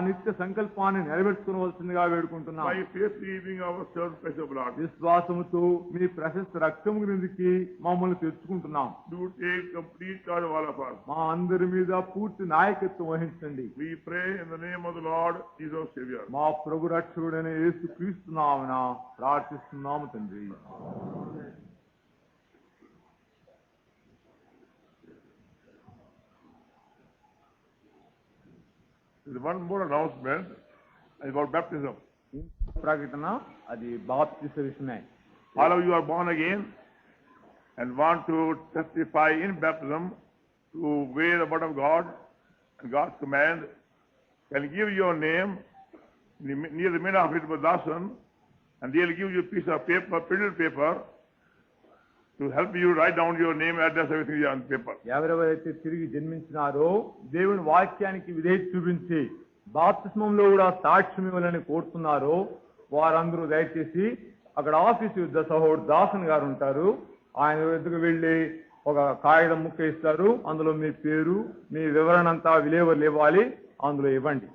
నిత్య సంకల్పాన్ని నెరవేర్చుకోవాల్సిందిగా వేడుకుంటున్నాం. By faith leaving our servant precious blood. విశ్వాసముతో మీ ప్రశస్త రక్తము గురించి మమ్మల్ని తెచ్చుకుంటున్నాం. Do take complete charge of all of us. మా అందరి మీద పూర్తి నాయకత్వం వహించండి. We pray in the name of the Lord Jesus Savior. మా ప్రభు రక్షకుడైన యేసుక్రీస్తు నామమున ప్రార్థిస్తున్నాము తండ్రి. There is one more announcement about baptism. ప్రకటన అది బాప్తిస విషయమే. All of you are born again and want to testify in baptism to obey the word of God and God's command, can give your name near the middle of it with Dasan, and they'll give you a piece of paper, printed paper, to help you write down your name, address, everything on paper. ఎవరెవరైతే తిరిగి జన్మించినారో దేవుని వాక్యానికి విధేయత చూపించి బాప్తిస్మంలో కూడా సాక్ష్యం ఇవ్వాలని కోరుతున్నారో వారందరూ దయచేసి అక్కడ ఆఫీసు యుద్ధ సహోదరు దాసన్ గారు ఉంటారు. ఆయన వద్దకు వెళ్లి ఒక కాగితం ముక్క ఇస్తారు. అందులో మీ పేరు, మీ వివరణ అంతా విలేవర్లు ఇవ్వాలి, అందులో ఇవ్వండి.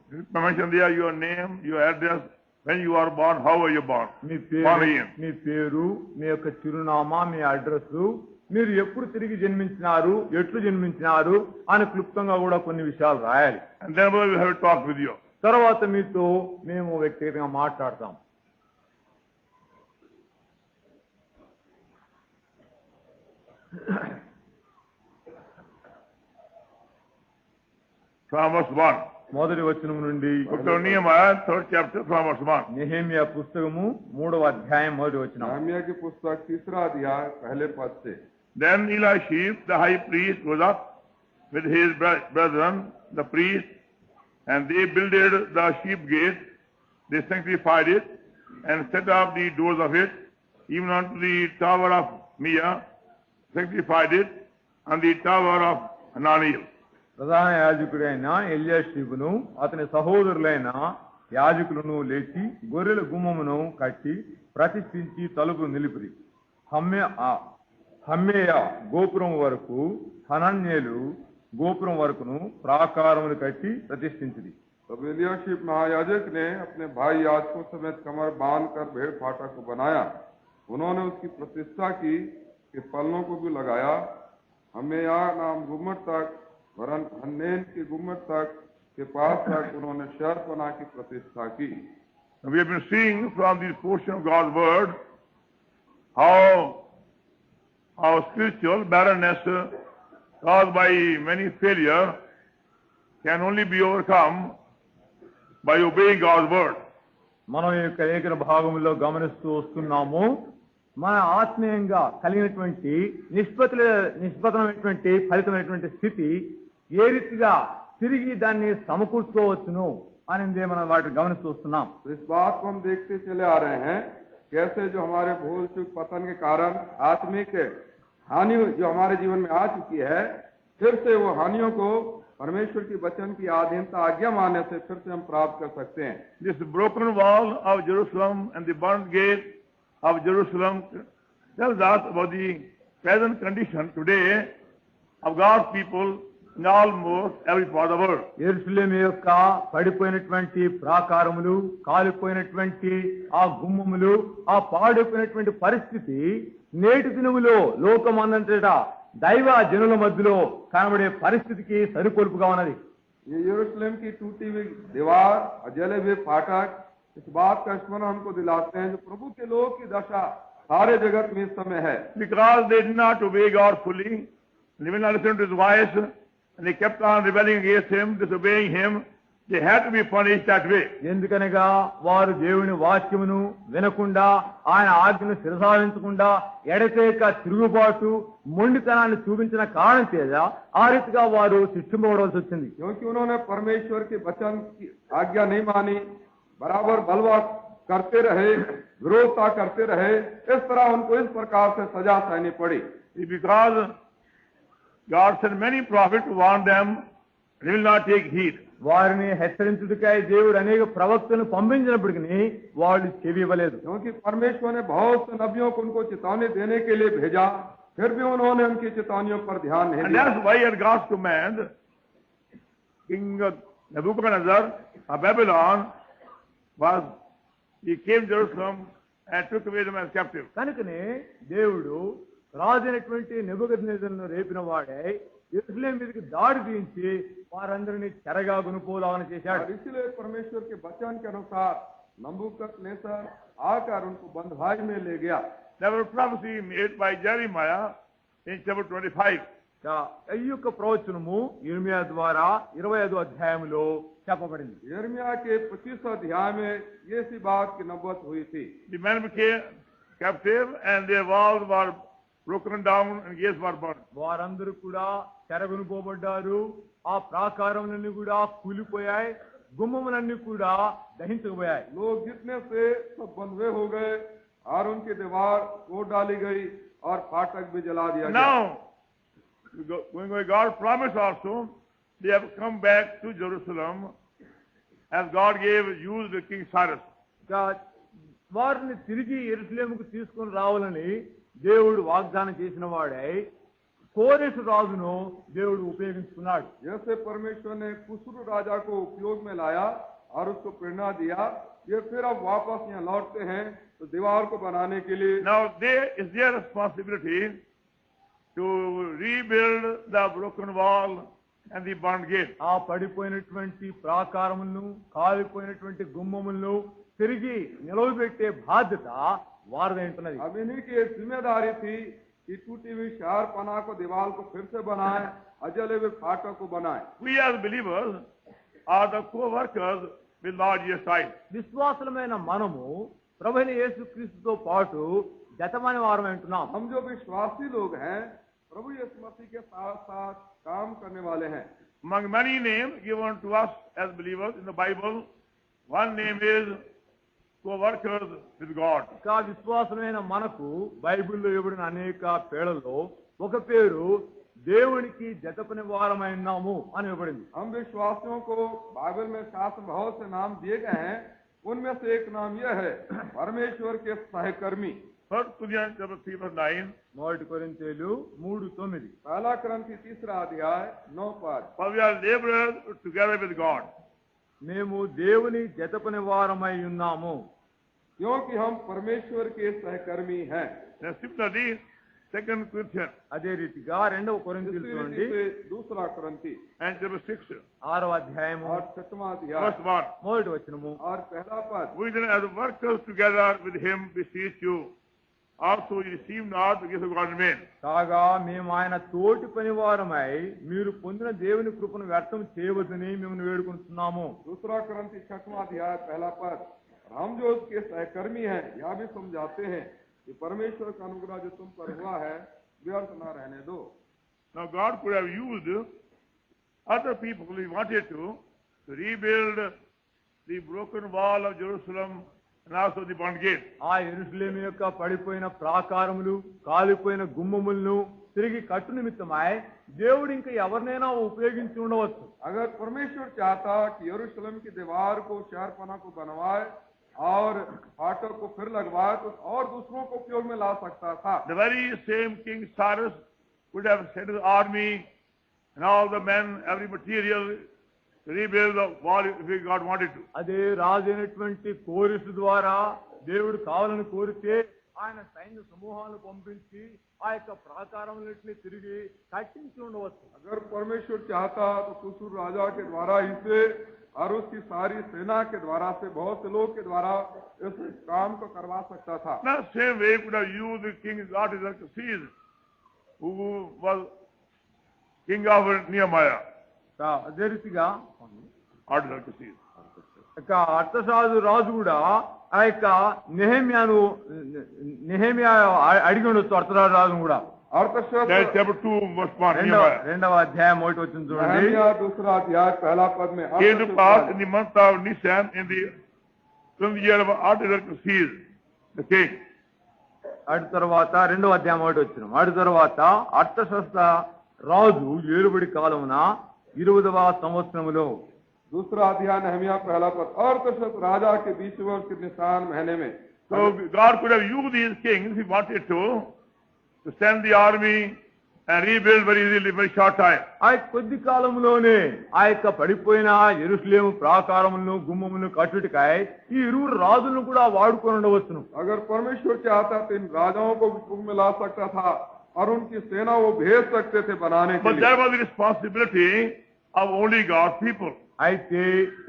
Mention there your name, your address, when you are born, how were you born? మీ పేరు, మీ యొక్క చిరునామా, మీ అడ్రస్, మీరు ఎప్పుడు తిరిగి జన్మించినారు, ఎట్లు జన్మించినారు అని క్లుప్తంగా కూడా కొన్ని విషయాలు రాయాలి. And then we will have a talk with you. తర్వాత మీతో మేము వ్యక్తిగతంగా మాట్లాడతాం. From verse 1. మొదటి వచనం నుండి Nehemiah, 3rd chapter, from verse 1. Nehemiah పుస్తకము 3వ అధ్యాయం మొదటి వచనం. नेहमिया की पुस्तक 3रा अध्याय पहले पद से. Then Eliashib, the high priest, was up with his brethren, the priests, and they builded the sheep gate. They sanctified it and set up the doors of it, even unto the tower of Mia, sanctified it, and the tower of Hananiel. ప్రధాన యాజకుడైన ఎల్యాషీబును అతని సహోదరులైన యాజకులను లేచి గొర్రెల గుమ్మమును కట్టి ప్రతిష్ఠించి తలుపు నిలిపిరి. హమ్మేయ గోపురం వరకు, హనన్యేలు గోపురం వరకును ప్రాకారములు కట్టి ప్రతిష్ఠించిరి. तब एलियाशीब महायाजक ने अपने भाई याजकों समेत कमर बांध कर भेड़ फाटा को बनाया. उन्होंने उसकी प्रतिष्ठा की कि पलनों को भी लगाया. हमें यहाँ नाम गुम्मट तक, वरन हन्नेन के गुम्मट तक के पास तक उन्होंने शहरपनाह की प्रतिष्ठा की. We have been seeing from this portion of God's word how our spiritual barrenness caused by many failure can only be overcome by obeying God's word. మనం ఈ యొక్క లేఖన భాగంలో గమనిస్తూ వస్తున్నాము. మన ఆత్మీయంగా కలిగినటువంటి నిష్పతమైనటువంటి ఫలితమైనటువంటి స్థితి ఏ రీతిగా తిరిగి దాన్ని సమకూర్చుకోవచ్చును అనేది మనం వాటిని గమనిస్తూ వస్తున్నాం. इस बात को हम देखते चले आ रहे हैं कैसे जो हमारे भूल चूक पतन के कारण आत्मिक हानि जो हमारे जीवन में आ चुकी है, फिर से वो हानियों को परमेश्वर की वचन की आधीनता आज्ञा मानने से फिर से हम प्राप्त कर सकते हैं. This broken wall of Jerusalem and the burnt gate of Jerusalem tells us about the present condition today of God's people in almost every part of the world. యెరూషలేము యొక్క పడిపోయినటువంటి ప్రాకారములు, కాలిపోయినటువంటి ఆ గుమ్మములు, ఆ పాడైపోయినటువంటి పరిస్థితి నేటి దినములో లోకమందంతటా దైవ జనుల మధ్యలో కనబడే పరిస్థితికి సరికొల్పుగా ఉన్నది. ये यरूशलेम की टूटी हुई दीवार और जले हुए फाटक इस बात का स्मरण हमको दिलाते हैं जो प्रभु के लोग की दशा सारे जगत में इस समय है. Because they did not obey God fully, they will not listen to his voice, and they kept on rebelling against him, disobeying him. They had to be punished that way. ఎందుకనగా వారు దేవుని వాక్యమును వినకుండా, ఆయన ఆజ్ఞను శిరసావించకుండా ఎడతేక తిరుగుబాటు మొండితనాన్ని చూపించిన కారణం చేత ఆ రీతిగా వారు శిక్షింపబడవలసి వచ్చింది. क्योंकि उन्होंने परमेश्वर के वचन की आज्ञा नहीं मानी, बराबर बलवा करते रहे, विरोधता करते रहे, इस तरह उनको इस प्रकार से सजा सहनी पड़ी. Because God sent many prophets to warn them, they will not take heed. వారిని హెచ్చరించుటకై దేవుడు అనేక ప్రవక్తలను పంపించినప్పటికీ వాళ్ళు చెవి ఇవ్వలేదు. क्योंकि परमेश्वर ने बहुत से नबियों को उनको चेतावनी देने के लिए भेजा, फिर भी उन्होंने उनकी चेतावनियों पर ध्यान नहीं दिया. And that's why at God's command, King Nebuchadnezzar of Babylon he came to Jerusalem and took away them as captive. కనుకనే దేవుడు రాజైనటువంటి నెబుకద్నెజరును రేపిన వాడే యెరూషలేము మీదకి దాడి తీయించి వారందరినీ చెరగా కొనుపోలాలని చేశాడు. और इसीलिए परमेश्वर के वचन के अनुसार नबूकदनेस्सर आकर उनको बंधुआई में ले गया. There was a prophecy made by Jeremiah in chapter 25. ఈ యొక్క ప్రవచనము యిర్మీయా ద్వారా 25వ అధ్యాయంలో చెప్పబడింది. यिर्मयाह के 25 अध्याय में ये सी बात की नबूवत हुई थी. The men became captive and their walls were broken down and gates were burned. వారందరూ కూడా చెరగొనుకోబడ్డారు. ఆ ప్రాకారములన్నీ కూడా కూలిపోయాయి, గుమ్మములన్నీ కూడా దహించకపోయాయి. लोग जितने से सब बंधुए हो गए और उनकी दीवार तोड़ डाली गई और फाटक भी जला दिया गया. Now, when God promised also, they have come back to Jerusalem as God gave used King Cyrus. వారిని తిరిగి యెరూషలేముకు తీసుకొని రావాలని దేవుడు వాగ్దానం చేసిన వాడై కోరెషు రాజును దేవుడు ఉపయోగించుకున్నాడు. जैसे परमेश्वर ने कुसुर राजा को उपयोग में लाया और उसको प्रेरणा दिया, ये फिर अब वापस यहाँ लौटते हैं तो दीवार को बनाने के लिए. Now, it's their responsibility to rebuild the broken wall and the burned gate. ఆ పడిపోయినటువంటి ప్రాకారములను, కాలిపోయినటువంటి గుమ్మములను తిరిగి నిలవబెట్టే బాధ్యత వారిదై ఉంటున్నది. अब इन्हीं की एक जिम्मेदारी थी कि टूटी हुई शहरपना को, दीवार को फिर से बनाए, अजले हुए फाटक को बनाए. We as believers are the co-workers with Lord Jesus Christ. విశ్వాసులమైన మనము ప్రభువైన యేసుక్రీస్తుతో పాటు జతమని వారమై ఉంటున్నాం. हम जो विश्वासी लोग हैं प्रभु यीशु मसीह के साथ साथ काम करने वाले हैं. Among many names given to us as believers in the Bible, one name is co-workers with God. ఇంకా విశ్వాసమైన మనకు బైబిల్లో ఇవ్వబడిన అనేక పేర్లలో ఒక పేరు దేవునికి జతపని వారమై ఉన్నాము అని ఇవ్వబడింది. हम विश्वासियों को बाइबल में शास्त्र में बहुत से नाम दिए गए हैं. उनमें से एक नाम यह है परमेश्वर के सहकर्मी. 1 Corinthians chapter 3 verse 9. 1 కొరింథీయులు 3:9. पहला क्रंथी 3 अध्याय 9 पद. For we are laborers together with God. మేము దేవుని జతపని వారమై ఉన్నాము, क्योंकि हम परमेश्वर के सहकर्मी हैं. And similarly, 2 Corinthians అదే రీతిగా 2 కొరింథీయులు చూడండి, दूसरा क्रंथी and chapter 6 6వ అధ్యాయము और 7वां अध्याय verse 1. మొదటి వచనము. और पहला पद. We then as workers together with him beseech you, also you receive not the gift of God in vain. కాగా మేము ఆయన తోటి పని వారమై మీరు పొందిన దేవుని కృపను వ్యర్థం చేయవద్దని మిమ్మల్ని వేడుకుంటున్నాము. दूसरा क्रंथी 6वां अध्याय पहला पद. हम जो उसके सहकर्मी हैं यह भी समझाते हैं कि परमेश्वर का अनुग्रह जो तुम पर हुआ है व्यर्थ न रहने दो. Now God could have used other people if he wanted to rebuild the broken wall of Jerusalem and also the burned gate. ఆ యెరూషలేము యొక్క పడిపోయిన ప్రాకారములు, కాలిపోయిన గుమ్మములను తిరిగి కట్టు నిమిత్తమై దేవుడు ఇంకా ఎవరినైనా ఉపయోగించి ఉండవచ్చు. अगर परमेश्वर चाहता कि यरूशलेम की दीवार को, शहरपना को बनवाए और फाटक को फिर लगवाए तो और दूसरों को उपयोग में ला सकता था. The very same King Cyrus would have sent his army and all the men, every material to rebuild the wall if God wanted to. అదే రాజైనటువంటి కోరెషు ద్వారా దేవుడు కావాలని కోరితే ఆయన సైన్య సమూహాలను పంపించి ఆ యొక్క ప్రాకారములన్నిటిని తిరిగి కట్టించి ఉండవచ్చు. अगर परमेश्वर चाहता तो कुसुर राजा के द्वारा ही से और उसकी सारी सेना के द्वारा से, बहुत से लोग के द्वारा इस काम को करवा सकता था. Now, same way could have used King Artaxerxes, who was king of Nehemiah. అదే రీతిగా Artaxerxes. అర్తషాదు రాజు కూడా ఆ యొక్క నెహెమ్యా అడిగి ఉండొచ్చు. అర్తరాజు రాజు కూడా That's chapter 2 verse 1. Nehemiah. 2వ అధ్యాయం 1 వచ్చింది చూడండి. नहम्याह दूसरा अध्याय पहला पद में Came to pass in the month of Nisan in the year of Artaxerxes, the king. అటు తర్వాత 2వ అధ్యాయం 1 వచ్చిన అటు తర్వాత అర్తషస్త రాజు ఏలుబడి కాలమున 20వ సంవత్సరములో. दूसरा अध्याय नहम्याह पहला पद. और तशत राजा के 20 वर्ष के निशान महीने में. So God could have used these kings if he wanted to send the army and rebuild very easily, very short time. ఆ కొద్ది కాలంలోనే ఆ యొక్క పడిపోయిన యెరూషలేము ప్రాకారములను గుమ్మములను కట్టుటకై ఈ ఇరువురు రాజులను కూడా వాడుకొని ఉండవచ్చును. अगर परमेश्वर चाहता तो इन राजाओं को भी कुंभ में ला सकता था और उनकी सेना वो भेज सकते थे बनाने के But लिए. that was the responsibility of only God's people. అయితే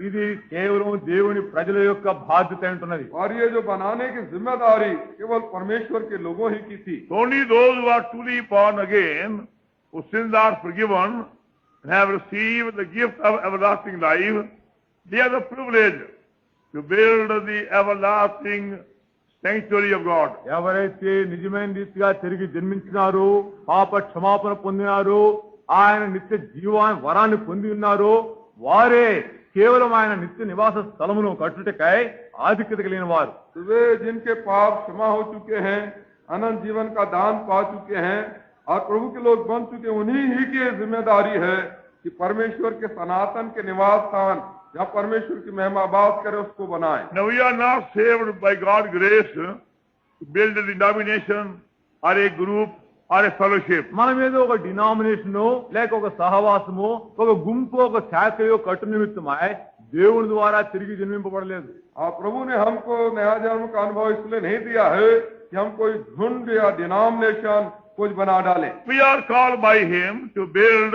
ఇది కేవలం దేవుని ప్రజల యొక్క బాధ్యత అంటున్నది. और ये जो बनाने की जिम्मेदारी केवल परमेश्वर के लोगों ही की थी. Only those who are truly born again, whose sins are forgiven, and have received the gift of everlasting life, they have the privilege to build the everlasting sanctuary of God. ఎవరైతే నిజమైన రీతిగా తిరిగి జన్మించినారో, పాప క్షమాపణ పొందినారో, ఆయన నిత్య జీవాన్ని వరాన్ని పొంది ఉన్నారో వారే కేవలం ఆయన నిత్య నివాస స్థలమును కట్టుటకై ఆధిక్యత కలిగిన వారు. वे जिनके पाप क्षमा हो चुके हैं, अनंत जीवन का दान पा चुके हैं और प्रभु के लोग बन चुके, उन्हीं ही की जिम्मेदारी है कि परमेश्वर के सनातन के निवास स्थान जहाँ परमेश्वर की महिमा बात करे उसको बनाए. Now we are not saved by God's grace to build a denomination or a group or a fellowship. మనం ఏదో ఒక డినామినేషన్ లేక ఒక సహవాసము, ఒక గుంపు, ఒక శాఖయో కట్టు నిమిత్తమై దేవుని ద్వారా తిరిగి జన్మింపబడలేదు. प्रभु ने हमको नया जन्म का अनुभव इसलिए नहीं दिया है कि हम कोई झुंड या डिनोमिनेशन कुछ बना डालें. We are called by Him to build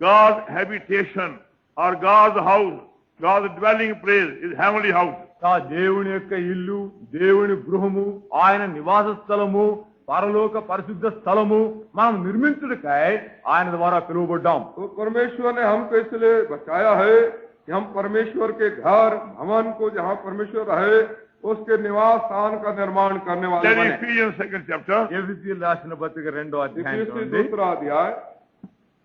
God's habitation or God's house. God's dwelling place is heavenly house. ఆ దేవుని యొక్క ఇల్లు, దేవుని గృహము, ఆయన నివాస స్థలము, పరలోక పరిశుద్ధ స్థలము మనం నిర్మించుటకై ఆయన ద్వారా పిలువబడ్డాం. तो परमेश्वर ने हमको इसलिए बचाया है कि हम परमेश्वर के घर भवन को जहाँ परमेश्वर रहे उसके निवास स्थान का निर्माण करने वाले Then बने. Ephesians 2nd chapter, ఎఫెసీయులకు రాసిన పత్రిక 2వ అధ్యాయం इफिसी చూడండి. दूसरा अध्याय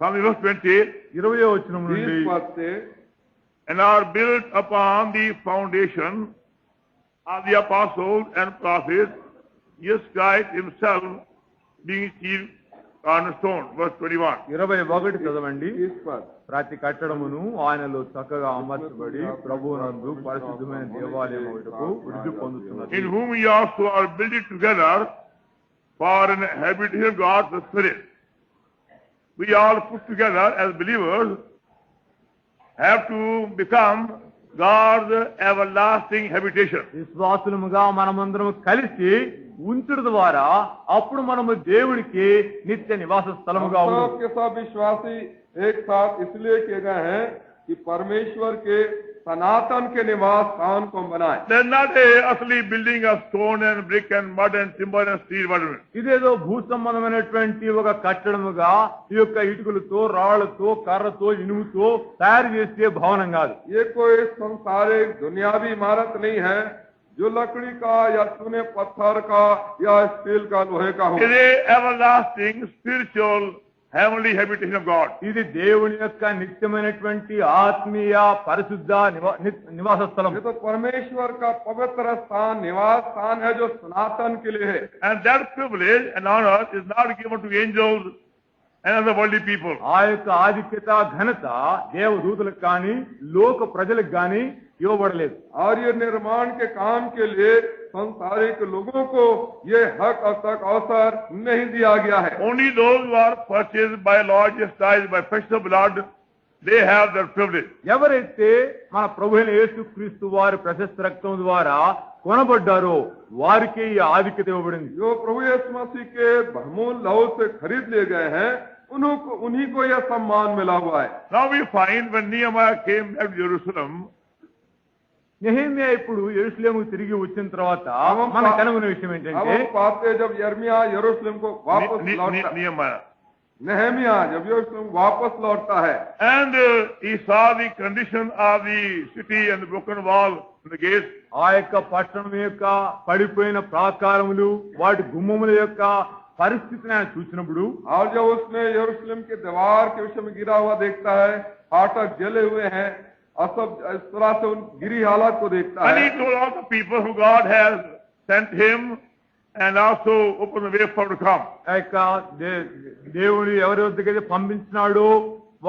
from verse 20, 20వ వచనం నుండి 20 पद से, and are built upon the foundation of the apostles and prophets, Jesus Christ Himself being chief cornerstone. Verse 21. 21 చదవండి. 20 पद. ప్రతి కట్టడమును ఆయనలో చక్కగా అమర్చబడి ప్రభువునందు పరిశుద్ధమైన దేవాలయం ఒకటకు వృద్ధి పొందుతున్నది. In whom we also are built together for an habitation of God the Spirit. We all put together as believers have to become God's everlasting habitation. విశ్వాసులముగా మనమందరం కలిసి ఉంచుట ద్వారా అప్పుడు మనము దేవునికి నిత్య నివాస స్థలముగా हम ఉన్నాం. सब के सब विश्वासी एक साथ इसलिए किए गए हैं कि परमेश्वर के सनातन के निवास स्थान को बनाए. They're not a asli building of stone and brick and mud and timber and steel, whatever. ఇదేదో భూ సంబంధమైనటువంటి ఒక కట్టడముగా ఈ యొక్క ఇటుకలతో, రాళ్లతో, కర్రతో, ఇనుముతో తయారు చేసే భవనం కాదు. ये कोई संसारिक दुनियावी इमारत नहीं है जो लकड़ी का या चूने पत्थर का या स्टील का लोहे का हो. It is a everlasting, spiritual, heavenly habitation of God. ఇది దేవుని యొక్క నిత్యమైనటువంటి ఆత్మీయ పరిశుద్ధ నివాస స్థలం. ये तो परमेश्वर का पवित्र स्थान निवास स्थान है जो सनातन के लिए है. And that privilege and honor is not given to angels and other worldly people. ఆ యొక్క ఆధిక్యత, ఘనత దేవదూతలకు కానీ లోక ప్రజలకు కానీ ఇవ్వబడలేదు. और ये निर्माण के काम के लिए संसारिक लोगों को ये हक तक अवसर नहीं दिया गया है. Only those who are purchased by Lord Jesus by precious blood, they have that privilege. ఎవరైతే మన ప్రభు అయిన యేసుక్రీస్తు వారి ప్రశస్త రక్తం ద్వారా కొనబడ్డారో వారికి ఈ ఆధిక్యత ఇవ్వబడింది. जो प्रभु यीशु मसीह के बहुमूल्य लहू से खरीद लिए गए हैं उन्हीं को यह सम्मान मिला हुआ है. Now we find when Nehemiah came back to Jerusalem, Nehemiah ఇప్పుడు యెరూషలేముకు తిరిగి వచ్చిన తర్వాత మనకు కనుగొన్న విషయం अब ఏంటంటే, हम पाते हैं जब यिर्मयाह यरूशलेम को वापस लौटता, Nehemiah, नेहमिया जब यरूशलेम वापस लौटता है and he saw the condition of the city and the broken wall and the gates. ఆ యొక్క పట్టణం యొక్క పడిపోయిన ప్రాకారములు, వాటి గుమ్మముల యొక్క పరిస్థితిని ఆయన చూసినప్పుడు, और जब उसने यरूशलेम के दीवार के विषय में गिरा हुआ देखता है, फाटक जले हुए हैं और सब इस तरह से उन गिरी हालत को देखता And he है, told all the people who God has sent him and also opened the way for to come. ఆ యొక్క దేవుడు ఎవరి వద్దకైతే పంపించినాడో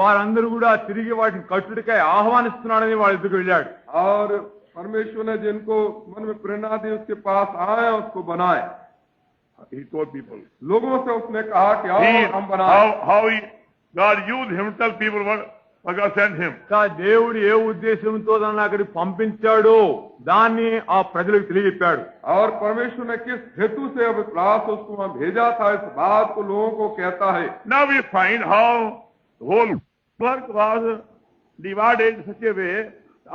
వారందరూ కూడా తిరిగి వాటిని కట్టుడికై ఆహ్వానిస్తున్నాడని వాళ్ళ ఎదుగు వెళ్ళాడు. और परमेश्वर ने जिनको मन में प्रेरणा दी उसके पास आए उसको बनाए. He told people. लोगों से उसने कहा कि आओ He, हम बनाएं। how God used him to tell people what God sent him. దేవుడు ఏ ఉద్దేశంతో దాన్ని అక్కడికి పంపించాడో దాన్ని ఆ ప్రజలకు తెలియజెప్పాడు. और परमेश्वर ने किस हेतु से अभिप्रास उसको वहां भेजा था, इस बात को लोगों को कहता है। Now we find how the whole work was divided in such a way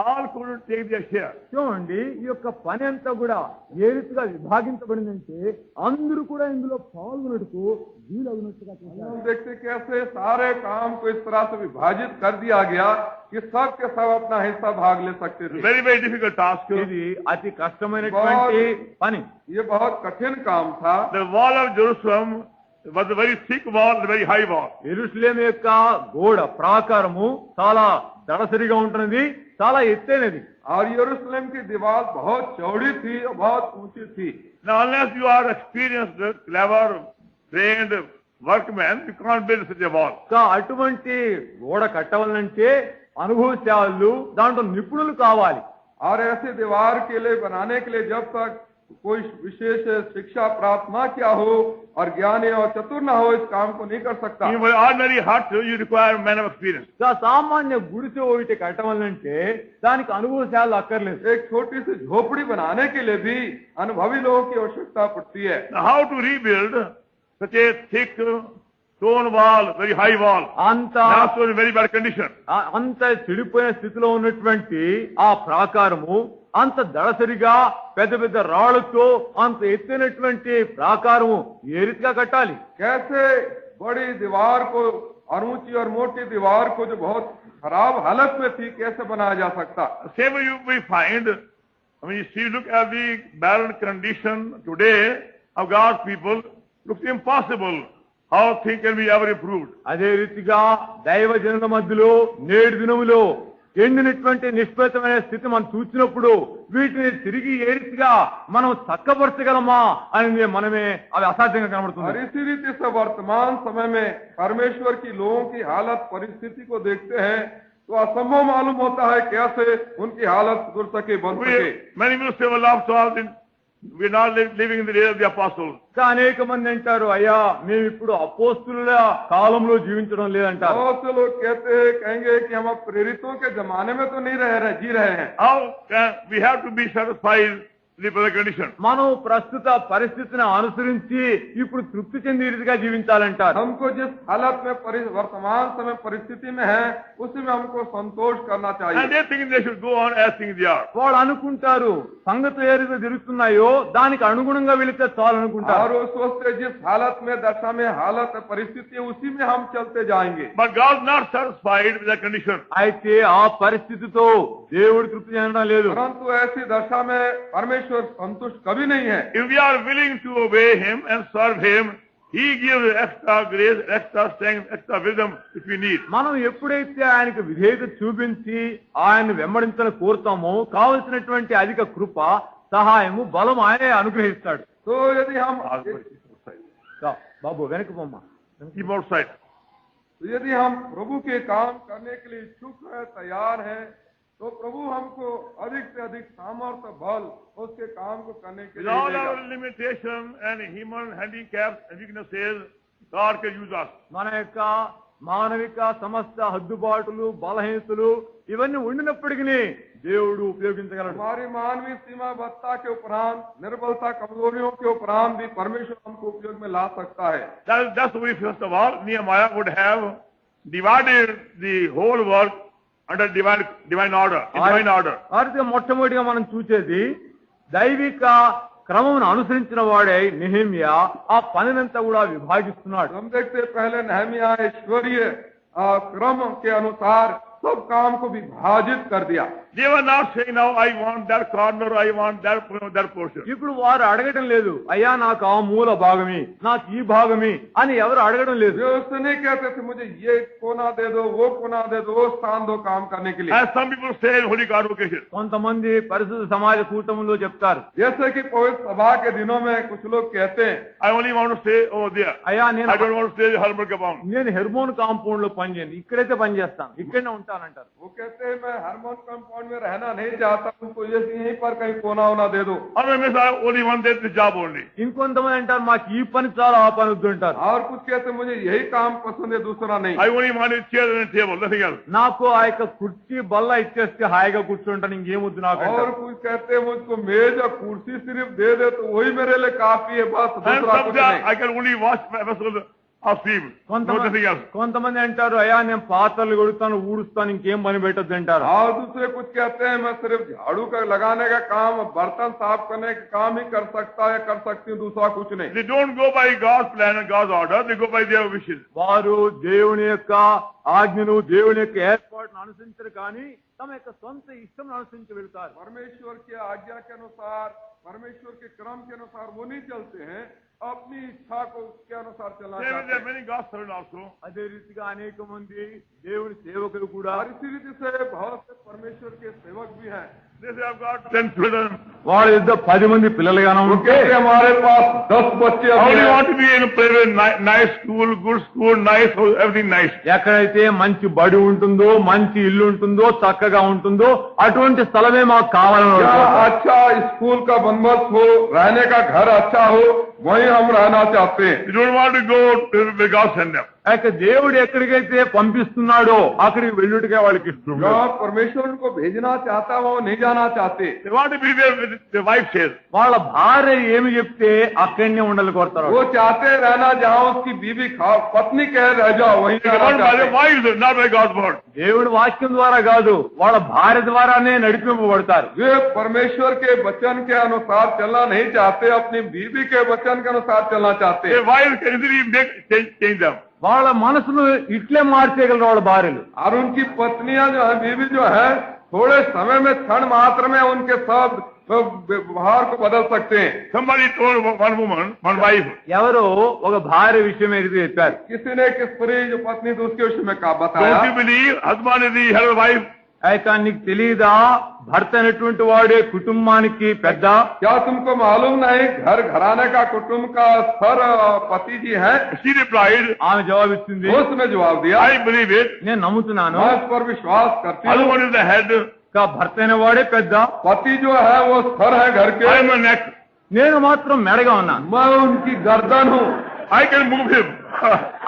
all couldn't take their share. చూడండి, ఈ యొక్క పని అంతా కూడా ఏ రీతిగా విభాగించబడిందంటే అందరూ కూడా ఇందులో పాల్గొనటకు వీలవునట్టుగా చేశారు. हम देखते कैसे सारे काम को इस तरह से विभाजित कर दिया गया कि सब के सब अपना हिस्सा भाग ले सकते थे। Very, very difficult task. ఇది అతి కష్టమైనటువంటి పని. ये बहुत कठिन काम था। The wall of Jerusalem was a very thick wall, a very high wall. యెరూషలేము యొక్క గోడ ప్రాకారము చాలా దళసరిగా ఉంటున్నది, చాలా ఎత్తైనది. और यरूशलेम की दीवार बहुत चौड़ी थी और बहुत ऊंची थी। Now, unless you are experienced, clever, trained workman, you can't build such a wall. అటువంటి గోడ కట్టవాలంటే అనుభవశాలు దాంట్లో నిపుణులు కావాలి. और ऐसे दीवार के लिए बनाने के लिए जब तक कोई विशेष शिक्षा प्राप्त न किया हो और ज्ञानी और चतुर न हो, इस काम को नहीं कर सकता। In an ordinary hut, you require a man of experience. సామాన్య గుడిసె ఒకటి కట్టవాలంటే దానికి అనుభవశాలు అక్కర్లేదు. एक छोटी सी झोपड़ी बनाने के लिए भी अनुभवी लोगों की आवश्यकता पड़ती है। Now, how to rebuild such a thick stone wall, very high wall, అంత also in very bad condition? అంత చెడిపోయిన స్థితిలో ఉన్నటువంటి ఆ ప్రాకారము అంత దళసరిగా పెద్ద పెద్ద రాళ్లతో అంత ఎత్తైనటువంటి ప్రాకారము ఏ రీతిగా కట్టాలి? कैसे बड़ी दीवार को और ऊंची और मोटी दीवार को जो बहुत खराब हालत में थी, कैसे बनाया जा सकता? Same way we find, I mean, if you look at the barren condition today of God's people, looks impossible how things can be ever improved. అదే రీతిగా దైవ జనుల మధ్యలో నేడు దినములో ఎండినటువంటి నిష్పేతమైన స్థితి మనం చూసినప్పుడు వీటిని తిరిగి ఏ రీతిగా మనం చక్కపరచగలమా అని మనమే అవి అసాధ్యంగా और కనబడుతుంది. इसी रीति से वर्तमान समय में परमेश्वर की लोगों की हालत परिस्थिति को देखते हैं तो असंभव मालूम होता है कैसे उनकी हालत सुधर सके, बन सके। Many will say, well, after all, we are not living in the days of the apostles. అనేక మంది అంటారు, అయ్యా మేము ఇప్పుడు అపోస్తుల కాలంలో జీవించడం లేదంటారు. बहुत से लोग कहेंगे कि हम अब प्रेरितों के जमाने में तो नहीं जी रहे हैं। How we have to be satisfied with the present condition? మనం ప్రస్తుత పరిస్థితిని అనుసరించి ఇప్పుడు తృప్తి చెంది రీతిగా జీవించాలంటారు. हमको जिस हालत में वर्तमान समय परिस्थिति में है उसी में हमको संतोष करना And चाहिए। they think they should go on as things they are. వాళ్ళు అనుకుంటారు సంగతులు ఏ రీతిగా జరుగుతున్నాయో దానికి అనుగుణంగా వెళితే చాలు అనుకుంటారు. और वो सोचते जिस हालत में दशा में हालत परिस्थिति है उसी में हम चलते जाएंगे। But God is not satisfied with that condition. అయితే ఆ పరిస్థితితో దేవుడు తృప్తి చెందడం లేదు. परंतु ऐसी दशा में परमेश्वर संतुष्ट कभी नहीं है। If we are willing to obey Him and serve Him, He gives extra grace, extra strength, extra wisdom which we need. మనం ఎప్పుడైతే ఆయనకు విధేయత చూపించి ఆయన్ని వెంబడించాలని కోరుతామో కావలసినటువంటి అధిక కృప, సహాయము, బలం ఆయనే అనుగ్రహిస్తాడు. तो यदि हम బాబు వెనక బొమ్మ Keep outside. तो यदि हम प्रभु के काम करने के लिए इच्छुक है, तैयार है, तो प्रभु हमको अधिक से अधिक सामर्थ्य बल उसके काम को करने के With लिए all देगा। our limitations and human handicaps and weaknesses, God can use us. మన యొక్క మానవిక సమస్త హద్దుబాటులు, బలహీనతలు ఇవన్నీ ఉండినప్పటికీ దేవుడు ఉపయోగించగలడు. हमारी मानवीय सीमाबद्धता के उपरांत, निर्बलता, कमजोरियों के उपरांत भी परमेश्वर हमको उपयोग में ला सकता है। That's why first of all, Nehemiah would have divided the whole work under divine order. In divine order. ఆర్థిక మొట్టమొదటిగా మనం చూసేది దైవిక క్రమమును అనుసరించిన వాడే నెహెమ్యా ఆ పనినంతా కూడా విభాగిస్తున్నాడు. हम देखते पहले नहमिया ईश्वरीय क्रम के अनुसार सब काम को विभाजित कर दिया। They were not saying, now I want that corner, I want that portion. ఇప్పుడు వారు అడగడం లేదు, అయ్యా నాకు ఆ మూల భాగమే, నాకు ఈ భాగమే అని ఎవరు అడగడం లేదు. वे उससे नहीं कहते थे मुझे ये कोना दे दो, वो कोना दे दो, वो स्थान दो काम करने के लिए। As some people say in Holy Convocation. కొంతమంది పరిశుద్ధ సమాజ కూటములో చెప్తారు, जैसे कि पवित्र सभा के दिनों में कुछ लोग कहते हैं, I only want to stay over there. అయ్యా I don't want to stay in Hermon compound. నేను హెర్మోన్ కాంపౌండ్ లో పనిచేయండి, ఇక్కడైతే పనిచేస్తాను, ఇక్కడనే ఉంటాను. ఉంటానంటారు. वो कहते हैं मैं हार्मोन कंपाउंड में रहना नहीं चाहता, उनको यहीं पर कहीं कोना होना दे दो. Other may say, only one day the job only. ఇంకొంతమంది అంటారు మాకు ఈ పని చాలా ఆ పని వద్దు అంటారు. और कुछ कहते हैं मुझे यही काम पसंद है, दूसरा नहीं. I only want a chair and a table, nothing else. నాకు ఆ యొక్క కుర్చీ బల్ల ఇచ్చేస్తే హాయిగా కూర్చుంటాను, ఇంకేమొద్దు నాకు और అంటారు. कुछ कहते हैं मुझको मेज और कुर्सी सिर्फ दे दे तो वही मेरे लिए काफी है, बस And दूसरा कुछ sometimes नहीं. I can only wash my vessel of sleep, nothing else. కొంతమంది అంటారు అయ్యా నేను పాత్రలు కొడుతాను ఊడుస్తాను ఇంకేం పని పెట్టద్దు అంటారు. और दूसरे कुछ कहते हैं मैं सिर्फ झाड़ू का लगाने का काम, बर्तन साफ करने का काम ही कर सकता है, कर सकती हूँ, दूसरा कुछ नहीं. They don't go by God's plan and God's order, they go by their wishes. వారు దేవుని యొక్క ఆజ్ఞను దేవుని యొక్క ఏర్పాటును అనుసరించరు కానీ తమ యొక్క సొంత ఇష్టం అనుసరించి వెళ్తారు. परमेश्वर की आज्ञा के अनुसार, परमेश्वर के क्रम के अनुसार वो नहीं चलते हैं, अपनी इच्छा को उसके अनुसार चलना There चाहते are हैं. many God's servants also. అదే రీతిగా అనేక మంది దేవుని సేవకులు కూడా और इसी रीति से बहुत से परमेश्वर के सेवक भी हैं. They say, I've got 10 children. వాళ్ళ యుద్ధ 10 మంది పిల్లలుగానే वो ఉంటే कहते हैं हमारे पास 10 बच्चे How अभी do you हैं. want to be in a private, nice school, good school, nice, everything nice? ఎక్కడైతే మంచి బడి ఉంటుందో మంచి ఇల్లు ఉంటుందో చక్కగా ఉంటుందో అటువంటి స్థలమే మాకు కావాలని क्या అడుగుతారు. अच्छा स्कूल का बंदोबस्त हो, रहने का घर अच्छा हो, वहीं हम रहना चाहते हैं. You don't want to go to where God send them. ఆ యొక్క దేవుడు ఎక్కడికైతే పంపిస్తున్నాడో అక్కడికి వెళ్ళుటకే వాళ్ళకి ఇష్టం లేదు. जहाँ परमेश्वर उनको भेजना चाहता है वो नहीं जाना चाहते. They want to be there with their wife says. వాళ్ళ భార్య ఏమి చెప్తే అక్కడనే ఉండాలి కోరుతారు. वो चाहते हैं रहना जहाँ उसकी बीवी पत्नी कह रह जाओ वहीं They रहना want by चाहते their हैं. wives, not by God's word. దేవుడి వాక్యం ద్వారా కాదు వాళ్ళ భార్య ద్వారానే నడిపింపబడతారు. वे परमेश्वर के वचन के अनुसार चलना नहीं चाहते, अपनी बीवी के वचन के अनुसार चलना चाहते Their हैं. wives can easily change them. వాళ్ళ మనసును ఇట్లే మార్చేయగలరు వాళ్ళ భార్యలు. और उनकी पत्नियां जो है, बीवी जो है, थोड़े समय में, क्षण मात्र में उनके सब व्यवहार को बदल सकते हैं. Somebody told one woman, one wife, ఎవరో ఒక భార్య విషయం ఎదురు చెప్పారు. किसी ने एक स्त्री जो पत्नी थी उसके विषय में कहा, बताया. don't you believe husband is the head of wife? అయితే నీకు తెలియదా భర్త అనేటువంటి వాడే కుటుంబానికి పెద్ద. क्या तुमको मालूम नहीं घर घराने का कुटुंब का सर पति जी है? She replied, ఆమె జవాబిచ్చింది उसने जवाब दिया, I believe it. నేను నమ్ముతున్నాను मैं इस पर विश्वास करती हूँ. Husband is the head, భర్త అనేవాడే పెద్ద, पति जो है वो सर है घर के, I am a neck. నేను మాత్రం మెడగా ఉన్నాను. मैं उनकी गर्दन हूँ. I can move him.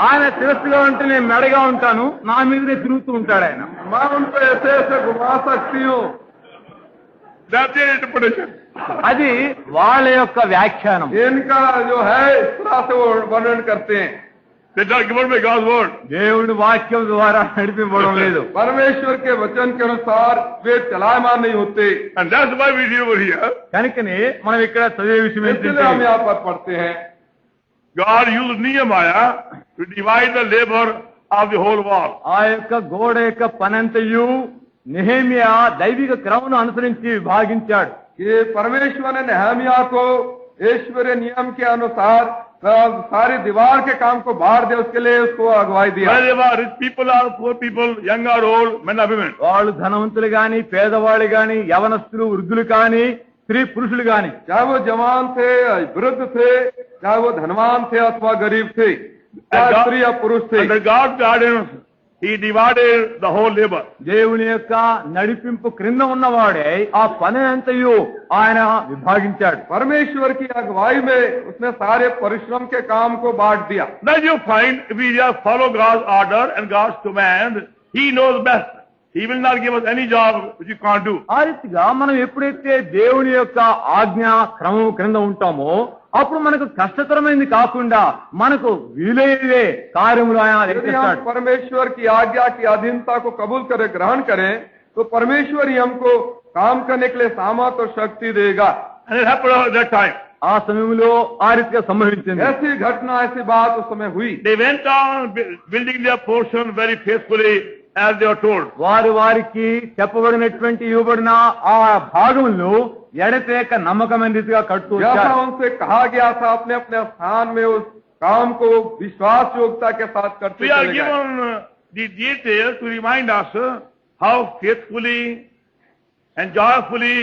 ఆయన శిరస్సుగా ఉంటే నేను మెడగా ఉంటాను, నా మీదనే తిరుగుతూ ఉంటాడు ఆయన. मैं उनको ऐसे ऐसे घुमा सकती हूँ. That's their interpretation. అది వాళ్ళ యొక్క వ్యాఖ్యానం. इनका जो है इस तरह से वो वर्णन करते हैं. They are given by God's word. దేవుడి వాక్యం ద్వారా నడిపించడం లేదు. परमेश्वर के वचन के अनुसार वे चलायमान नहीं होते. And that's why we read over here. కనుకనే మనం ఇక్కడ చదివే విషయం इसलिए हम ఏంటంటే यहाँ पर पढ़ते हैं, God used Nehemiah to divide the labor of the whole wall. ఆ యొక్క గోడ యొక్క పనంతయు నెహెమియా దైవిక క్రమను అనుసరించి విభాగించాడు. कि परमेश्वर ने नेहमिया को ईश्वरीय नियम के अनुसार सारी दीवार के काम को बांट दे, उसके लिए उसको अगुवाई दिया. Wherever rich people are, poor people, young or old, men or women. వాళ్ళు ధనవంతులు గాని పేదవాళ్ళు గాని యవనస్తులు వృద్ధులు కాని స్త్రీ పురుషులు గాని चाहे वो जवान थे, वृद्ध थे, चाहे वो धनवान थे अथवा गरीब थे, चाहे स्त्री या पुरुष थे. Under God's guidance, He divided the whole labor. దేవుని యొక్క నడిపింపు క్రింద ఉన్నవాడే ఆ పని అంతయు ఆయన విభాగించాడు. परमेश्वर की अगुवाई में उसने सारे परिश्रम के काम को बांट दिया. Now you find if we just follow God's order and God's command, He knows best. He will not give us any job which you can't do. ఆ రీతిగా మనం ఎప్పుడైతే దేవుని యొక్క ఆజ్ఞ క్రమం క్రింద ఉంటామో అప్పుడు మనకు కష్టతరమైనది కాకుండా మనకు వీలయ్యే కార్యములు ఆయన यदि చేస్తాడు. हम परमेश्वर की आज्ञा की अधीनता को कबूल करें, ग्रहण करें, तो परमेश्वर ही हमको काम करने के लिए सामर्थ और शक्ति देगा. And it happened at that time. ఆ సమయంలో ఆ రీతిగా సంభవించింది. ऐसी घटना, ऐसी बात उस समय हुई. They went on building their portion very faithfully as they were told. వారికి చెప్పబడినటువంటి ఇవ్వబడిన ఆ భాగంలో ఎడతేక నమ్మకమైన రీతిగా కడుతూ जैसा వచ్చారు. उनसे कहा गया था, अपने अपने स्थान में उस काम को विश्वास योग्यता के साथ करते We are चले गए. given the details to remind us how faithfully and joyfully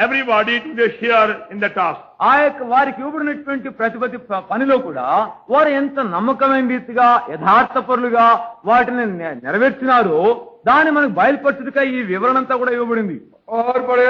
everybody to their share in the task. ఆ యొక్క వారికి ఇవ్వబడినటువంటి ప్రతి పనిలో కూడా వారు ఎంత నమ్మకమైన రీతిగా యథార్థపరులుగా వాటిని నెరవేర్చినారో దాన్ని మనకు బయలుపరచుటకై ఈ వివరణ అంతా కూడా ఇవ్వబడింది. और बड़े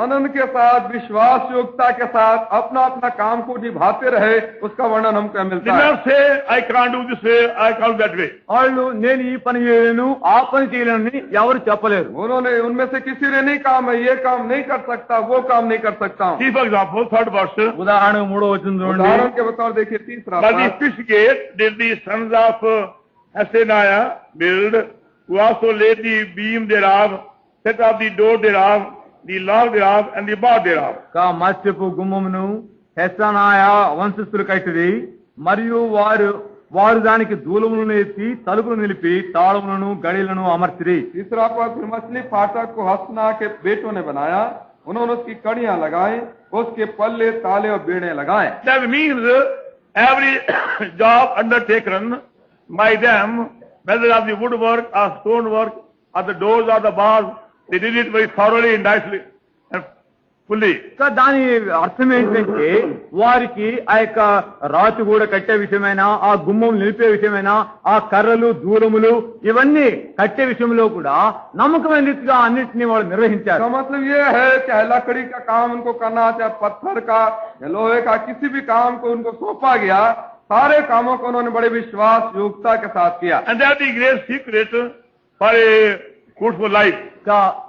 आनंद के साथ विश्वास योग्यता के साथ अपना अपना काम को निभाते रहे, उसका वर्णन हमको मिलता है. Never say, I can't do this way, I can't do that way. వాళ్ళు నేను ఈ పని చేయలేను ఆ పని చేయలేనని ఎవరు చెప్పలేరు. उन्होंने उनमें से किसी ने नहीं कहा मैं ये काम नहीं कर सकता, वो काम नहीं कर सकता हूँ. See, for example, third verse. ఉదాహరణ 3వ వచనం చూడండి. उदाहरण के बतौर देखिए तीसरा But the पाठ. fish gate did the sons of Hasaniah build, who also laid the beam thereof, set up the door thereof, the log thereof, and the bar thereof. కా మత్స్యపు గుమ్మమును హెస్సనాయ వంశస్థులు కట్టిరి, మరియు వారు దానికి దూలములను ఎత్తి తలుపులు నిలిపి తాళములను గడిలను అమర్చిరి. तीसरा पद, फिर मछली फाटक को हसना के बेटों ने बनाया, उन्होंने उसकी कड़ियां लगाई, उसके पल्ले ताले और बेड़े लगाए. That means every job undertaken by them, whether of the woodwork or stonework or the doors or the bars, they did it very thoroughly and nicely and fully. దాని అర్థం ఏంటంటే వారికి ఆ యొక్క రాతి కూడా కట్టే విషయమైనా ఆ గుమ్మం నిలిపే విషయమైనా ఆ కర్రలు దూలములు ఇవన్నీ కట్టే విషయంలో కూడా నమ్మకమైన రీతిగా అన్నింటినీ వాళ్ళు నిర్వహించారు. इसका मतलब ये है कि लकड़ी का काम उनको करना, चाहे पत्थर का या लोहे का, किसी भी काम को उनको सौंपा गया, सारे कामों को उन्होंने बड़े विश्वास योग्यता के साथ किया. And that is the great secret for a fruitful life.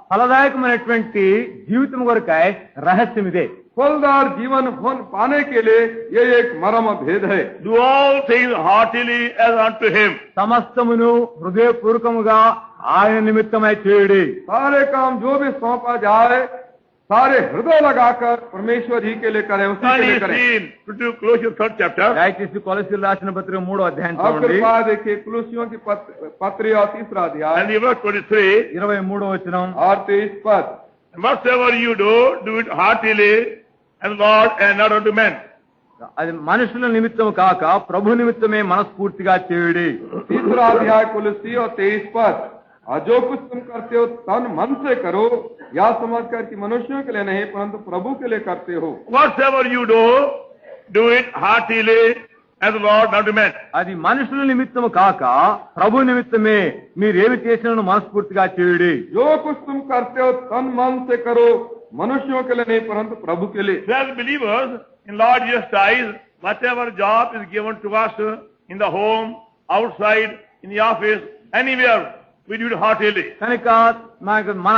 ఫలదాయకమైనటువంటి జీవితం కొరకై రహస్యం ఇదే. फलदार जीवन पाने के लिए ये एक मर्म भेद है. Do all things heartily as unto him. సమస్తమును హృదయపూర్వకముగా ఆయన నిమిత్తమై చేయుడి. सारे काम जो भी सौंपा जाए सारे हृदय लगाकर परमेश्वर ही के लिए करें, उसी के लिए करें. To Colossians 3rd chapter. దయచేసి కొలస్సీయులకు రాసిన పత్రిక 3వ అధ్యాయం अब చూడండి. कृपया देखिए कुलुसियों की पत्री और तीसरा अध्याय And the verse 23. 23వ వచనం. और 23 पद. Whatsoever you do it heartily and Lord and not unto men. అది మనుషుల నిమిత్తం కాక ప్రభు నిమిత్తమే మనస్ఫూర్తిగా చేయుడి. तीसरा अध्याय कुलुसी और 23 पद. और जो कुछ तुम करते हो तन मन से करो, या समझकर कि मनुष्यों के लिए नहीं परंतु प्रभु के लिए करते हो. Whatsoever you do it heartily as Lord not to men. అది మనుషుల నిమిత్తము కాక ప్రభు నిమిత్తమే మీరేమి చేసినను మనస్ఫూర్తిగా చేయుడి. जो कुछ तुम करते हो तन मन से करो, मनुष्यों के लिए नहीं परंतु प्रभु के लिए. As believers in Lord Jesus Christ, whatever job is given to us in the home, outside, in the office, anywhere, we do it heartily. కనుక మన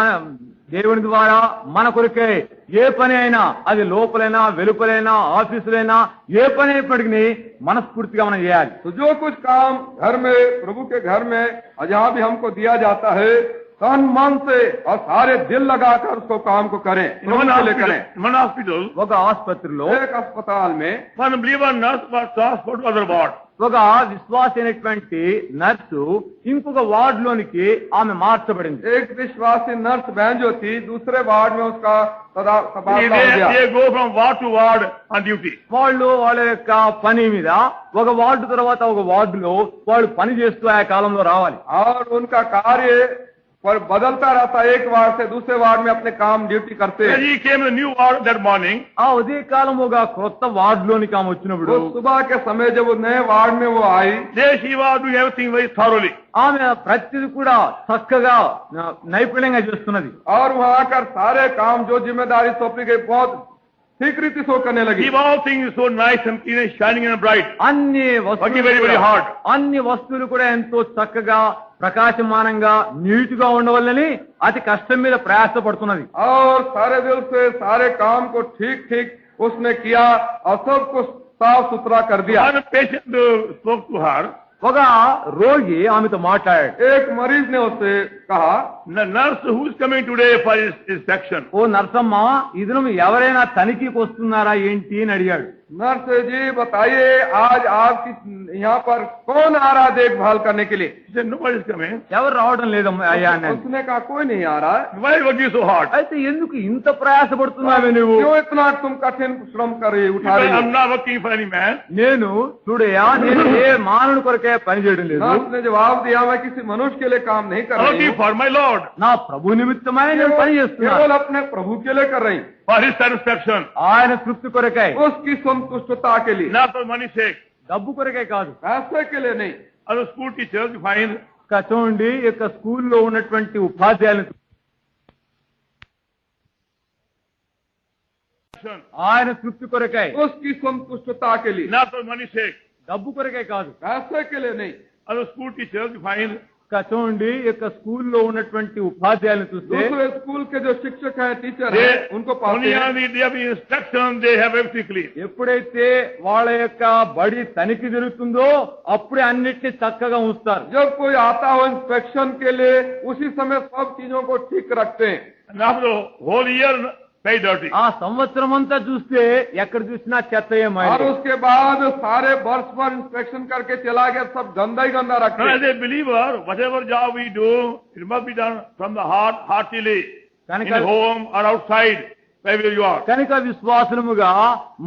దేవుని ద్వారా మన కొరకే ఏ పని అయినా అది లోపలైనా వెలుపలైనా ఆఫీసులైనా ఏ పని అయినప్పటికీ మనస్ఫూర్తిగా మనం చేయాలి. तो जो कुछ काम घर में प्रभु के घर में जहाँ भी हमको दिया जाता है तन मन से और सारे दिल लगाकर उसको काम को करें, प्रभु के लिए करें. One hospital, ఒక ఆసుపత్రిలో एक अस्पताल में one believer nurse was transferred to other ward. ఒక విశ్వాస అయినటువంటి నర్సు ఇంకొక వార్డ్ లోనికి ఆమె మార్చబడింది. एक विश्वासी नर्स बहन जो थी दूसरे वार्ड में उसका तबादला हो गया. They go from ward to ward on duty. వాళ్ళు వాళ్ళ యొక్క పని మీద ఒక వార్డు తర్వాత ఒక వార్డులో వాళ్ళు పని చేస్తూ ఆ కాలంలో రావాలి. और उनका कार्य पर बदलता रहता, एक वार्ड से दूसरे वार्ड में अपने काम ड्यूटी करते When हैं. he came to the new ward that morning, ఆ ఉదయ కాలం ఒక కొత్త వార్డు లోనికి ఆమె వచ్చినప్పుడు वो सुबह के समय जब वो नए वार्ड में वो आई, there she was doing everything very thoroughly. ఆమె ప్రతిదీ కూడా చక్కగా నైపుణ్యంగా చేస్తున్నది. और वहाँ आकर सारे काम जो जिम्मेदारी सौंपी गई बहुत ठीक रीति से करने लगी. Keep all things so nice and clean and shining and bright. అన్ని Working very, very hard. అన్ని వస్తువులు కూడా ఎంతో చక్కగా ప్రకాశమానంగా నీటుగా ఉండవల్లని అతి కష్టం మీద ప్రయాసపడుతున్నది. और सारे दिल से सारे काम को ठीक ठीक उसने किया और सब कुछ साफ सुथरा कर दिया. One patient spoke to her. ఒక రోగి ఆమెతో మాట్లాడాడు. एक मरीज ने उससे कहा, The nurse who is coming today for his inspection. ఓ నర్సమ్మ ఈ దినం ఎవరైనా తనిఖీకి వస్తున్నారా ఏంటి అని అడిగాడు. नर्स जी बताइए आज आपकी यहाँ पर कौन आ रहा देखभाल करने के लिए? She said, nobody is coming. ఎవరు రావడం లేదమ్మా అయ్యా అన్నాడు. उसने कहा कोई नहीं आ रहा है. Why are you working so hard? అయితే ఎందుకు ఇంత ప్రయాసపడుతున్నావే నువ్వు? क्यों इतना तुम कठिन श्रम कर रही उठा Because रही I'm हो? not working for any man. నేను చూడయా నేను ఏ మానవుడి కొరకే పని చేయడం లేదు. नर्स ने जवाब दिया, मैं किसी मनुष्य के लिए काम नहीं कर I'm रही working हूँ, for my Lord. నా ప్రభు నిమిత్తమై నేను పని చేస్తున్నాను. केवल अपने प्रभु के लिए कर रही हूँ, For his satisfaction. ఆయన తృప్తి కొరకై, उसकी संतुष्टता के लिए, Not for money's sake. డబ్బు కొరకే కాదు. पैसे के लिए नहीं. As a school teacher, you find చూడండి ఈ యొక్క స్కూల్లో ఉన్నటువంటి ఉపాధ్యాయులను ఆయన తృప్తి కొరకై, उसकी संतुष्टता के लिए, not for money's sake. డబ్బు కొరకై కాదు. पैसे के लिए नहीं। Other school teachers, you find, చూడండి ఈ యొక్క స్కూల్లో ఉన్నటువంటి ఉపాధ్యాయులను చూస్తే दूसरे स्कूल के जो शिक्षक हैं, टीचर they हैं, उनको पाते only हैं। on the day of instruction, they have everything clean. ఎప్పుడైతే వాళ్ళ యొక్క బడి తనిఖీ జరుగుతుందో అప్పుడే అన్నిటినీ చక్కగా ఉంచుతారు. जब कोई आता हो इंस्पेक्शन के लिए, उसी समय सब चीजों को ठीक रखते हैं। And after the whole year, very dirty. ఆ సంవత్సరం అంతా చూస్తే ఎక్కడ చూసినా చెత్త और ఏమైంది. उसके बाद सारे वर्ष भर इंस्पेक्शन करके चला गया, सब गंदा ही गंदा रखते Now, हैं। as a believer, whatever job we do, it must be done from the heart, heartily, in home or outside, wherever you are. కనుక విశ్వాసముగా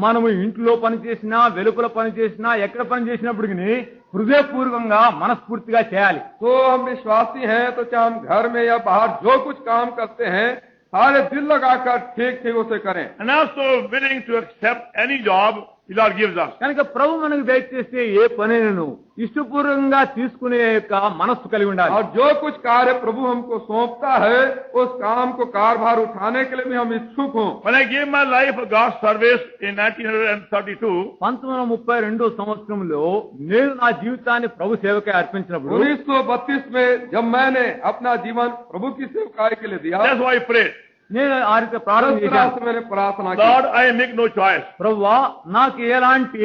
మనము ఇంట్లో పని చేసినా, వెలుపల పని చేసినా, ఎక్కడ పని చేసినప్పటికీ హృదయపూర్వకంగా మనస్ఫూర్తిగా చేయాలి. तो हम विश्वासी हैं, तो चाहे हम घर में या बाहर जो कुछ काम करते हैं, सारे दिल लगाकर ठीक ठीक उसे करें। And also willing to accept any job the Lord gives us. కనుక ప్రభు మనకు దయచేస్తే ఏ పనిని ఇష్టపూర్వకంగా తీసుకునే యొక్క మనస్సు కలిగి ఉండాలి. और जो कुछ कार्य प्रभु हमको सौंपता है, उस काम को कार्यभार उठाने के लिए भी हम इच्छुक हों। When I gave my life for God's service in 1932, 1932 సంవత్సరంలో నేను నా జీవితాన్ని ప్రభు సేవకై అర్పించినప్పుడు 1932 में जब मैंने अपना जीवन प्रभु की सेवकाई के लिए दिया, that's why I prayed. నేను ఆ రీతి ప్రార్థన उस तरह చేశాను. से मैंने प्रार्थना की। Lord, I make no choice. ప్రభువా నాకు ఎలాంటి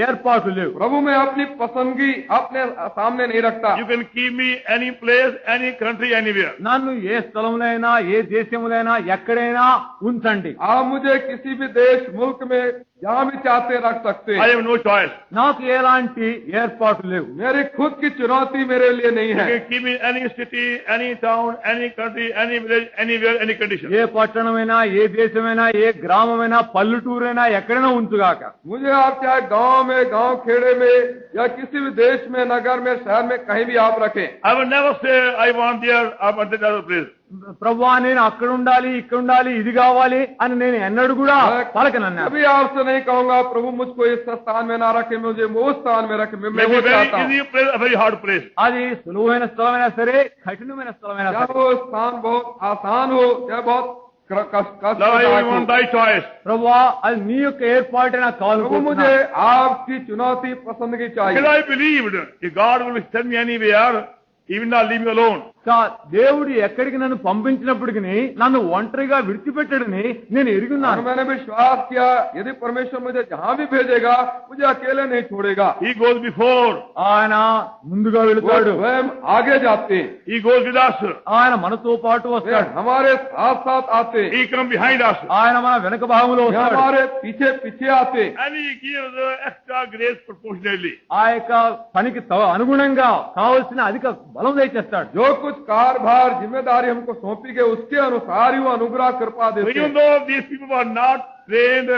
ఏర్పాట్లు లేవు. प्रभु मैं अपनी पसंदगी अपने सामने नहीं रखता। You can keep me any place, any country, anywhere. నన్ను ఏ స్థలంలోనైనా, ఏ దేశంలోనైనా, ఎక్కడైనా ఉంచండి. आप मुझे किसी भी देश मुल्क में जहाँ भी चाहते रख सकते I हैं। have no choice. నాకు ఎలాంటి ఏర్పాట్లు లేవు. मेरी खुद की चुनौती मेरे लिए नहीं You है। can keep me any city, any town, any country, any village, anywhere, any condition. ఏ పట్టణమైనా, ఏ దేశమైనా, ఏ గ్రామమైనా, పల్లెటూరైనా ఎక్కడైనా ఉంచుగాక. मुझे आप चाहे गांव में, गांव खेड़े में या किसी भी देश में, नगर में, शहर में, कहीं भी आप रखें। I will never say I want there, I want that other place. ప్రభువా నేను అక్కడ ఉండాలి, ఇక్కడ ఉండాలి, ఇది కావాలి అని నేను ఎన్నడూ కూడా పలకనన్నా. कभी आपसे नहीं कहूंगा प्रभु मुझको इस स्थान में ना रखे, मुझे वो स्थान में रखे, मैं Maybe वो very चाहता हूँ। easy place, a very hard place. అది సులువైన స్థలమైనా సరే, కఠినమైన స్థలమైనా चाहे సరే. वो स्थान बहुत आसान हो, चाहे बहुत Lord, I कष्टदायक want हो। thy choice. ప్రభువా అది నీ యొక్క ఏర్పాటే నాకు प्रभु కావాలి. मुझे आपकी चुनौती पसंदगी Because चाहिए। I believed if God will send me anywhere, even not leave me alone. దేవుడు ఎక్కడికి నన్ను పంపించినప్పటికీ నన్ను ఒంటరిగా విడిచిపెట్టాడని నేను और ఎరుగున్నాను. मैंने विश्वास किया यदि परमेश्वर मुझे जहाँ भी भेजेगा, मुझे अकेले नहीं छोड़ेगा। He goes before. ఆయన ముందుగా वो వెళుతాడు. स्वयं आगे जाते हैं, He goes with us. ఆయన మనతో పాటు वे వస్తాడు. हमारे साथ साथ आते हैं, He comes behind us. ఆయన మన వెనక భాగంలో वे వస్తాడు. हमारे पीछे पीछे आते हैं। And He gives extra grace proportionally. ఆ యొక్క పనికి అనుగుణంగా కావలసిన అధిక బలం దయచేస్తాడు. जो कुछ कार्यभार जिम्मेदारी हमको सौंपी गई, उसके अनुसार ही वो अनुग्रह कृपा So देते even हैं। though these people were not trained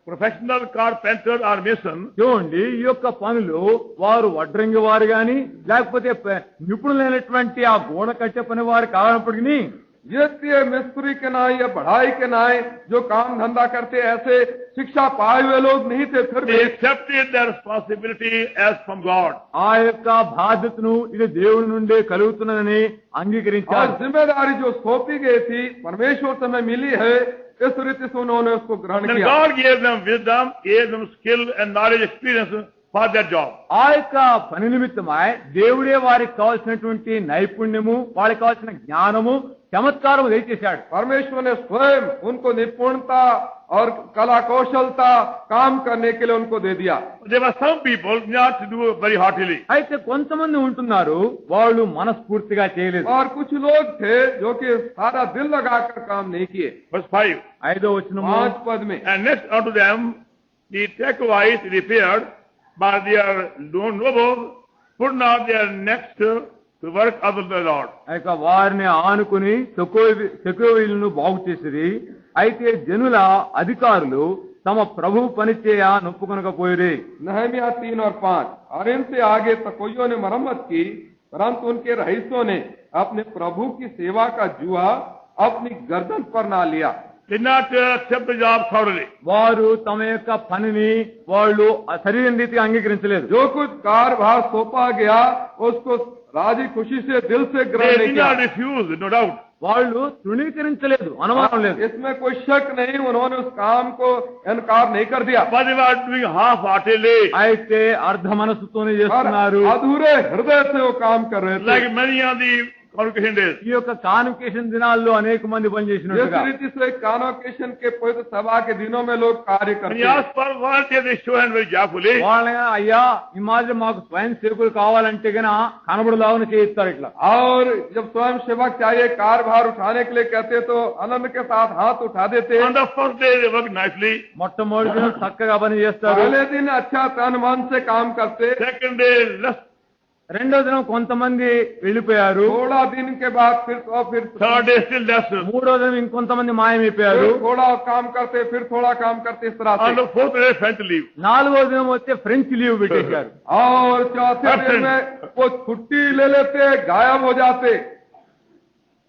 professional carpenter or mason, చూడండి ఈ యొక్క పనులు వారు వడ్రంగి వారు గాని లేకపోతే నిపుణులైనటువంటి ఆ గోడ కట్టే పని వారు కానప్పటికీ ये मिस्त्री के नाय या पढ़ाई के नाय जो काम धंधा करते, ऐसे शिक्षा पाए हुए लोग नहीं थे, फिर they भी accepted their responsibility as from God. ఆ యొక్క బాధ్యతను ఇది దేవుడి నుండి కలుగుతున్నదని और అంగీకరించారు. जिम्मेदारी जो सौंपी गई थी परमेश्वर से हमें मिली है, इस रीति से उन्होंने उसको ग्रहण Then किया। God gave them wisdom, gave them skill and knowledge, experience for that job. ఆ యొక్క పని నిమిత్తమై దేవుడే వారికి కావాల్సినటువంటి నైపుణ్యము, వారికి కావాల్సిన జ్ఞానము, చమత్కారము దయచేశాడు. परमेश्वर ने स्वयं उनको निपुणता और कला कौशलता काम करने के लिए उनको दे दिया। There were some people not to do very heartily. అయితే కొంతమంది ఉంటున్నారు వాళ్ళు మనస్ఫూర్తిగా చేయలేదు. और कुछ लोग थे जो कि सारा दिल लगाकर काम नहीं किए। Verse 5. 5వ వచనము 5 पद में And next unto them the Tekoites repaired, but their nobles put not their necks to work other than the Lord. ఆ యొక్క వారిని ఆనుకుని తెకోవీలను బాగు చేసిరి. అయితే జనుల అధికారులు తమ ప్రభు పనిచేయ నొప్పుకొనకపోయిరి. नहम्याह 3 और 5। और इनसे आगे तकोइयों ने मरम्मत की, परंतु उनके रईसों ने अपने प्रभु की सेवा का जुआ अपनी गर्दन पर ना लिया। did not accept the job thoroughly. వారు తమ యొక్క పనిని వాళ్ళు సరైన రీతిగా అంగీకరించలేదు. जो कुछ कार्यभार सौंपा गया उसको राजी खुशी से दिल से ग्रहण They नहीं did किया. not refuse, no doubt. వాళ్ళు తృణీకరించలేదు, అనుమానం లేదు. इसमें कोई शक नहीं, उन्होंने उस काम को इनकार नहीं कर दिया, But they were doing half-heartedly. అయితే అర్ధ మనస్సుతోనే और చేస్తున్నారు. अधूरे हृदय से वो काम कर रहे थे. Like many of the convocation days. ఈ యొక్క కాన్వకేషన్ దినాల్లో అనేక మంది जिस పనిచేసినట్టుగా रीति से कान्वोकेशन के पवित्र सभा के दिनों में लोग कार्य When करते you हैं, ask for volunteer, they show hand very joyfully. వాళ్ళని అయ్యా ఈ మాదిరి మాకు స్వయం సేవకులు కావాలంటే గన కనబడులాగా చేయిస్తారు ఇట్లా. और जब स्वयं सेवक चाहिए कार्यभार उठाने के लिए कहते तो आनंद के साथ हाथ उठा देते. On the first day, they work nicely. మొట్టమొదటి దినం చక్కగా పని చేస్తారు. पहले दिन अच्छा तन मन से काम करते, Second day, less. రెండో దినం కొంతమంది వెళ్ళిపోయారు. थोड़ा दिन के बाद फिर Third day, still less. మూడో దినం ఇంకొంతమంది మాయమైపోయారు. थोड़ा काम करते, फिर थोड़ा काम करते, इस तरह On से. the fourth day, friend to leave. నాలుగో దినం వస్తే ఫ్రెంచ్ లీవ్ పెట్టేశారు. और चौथे दिन में वो छुट्टी ले लेते, गायब हो जाते.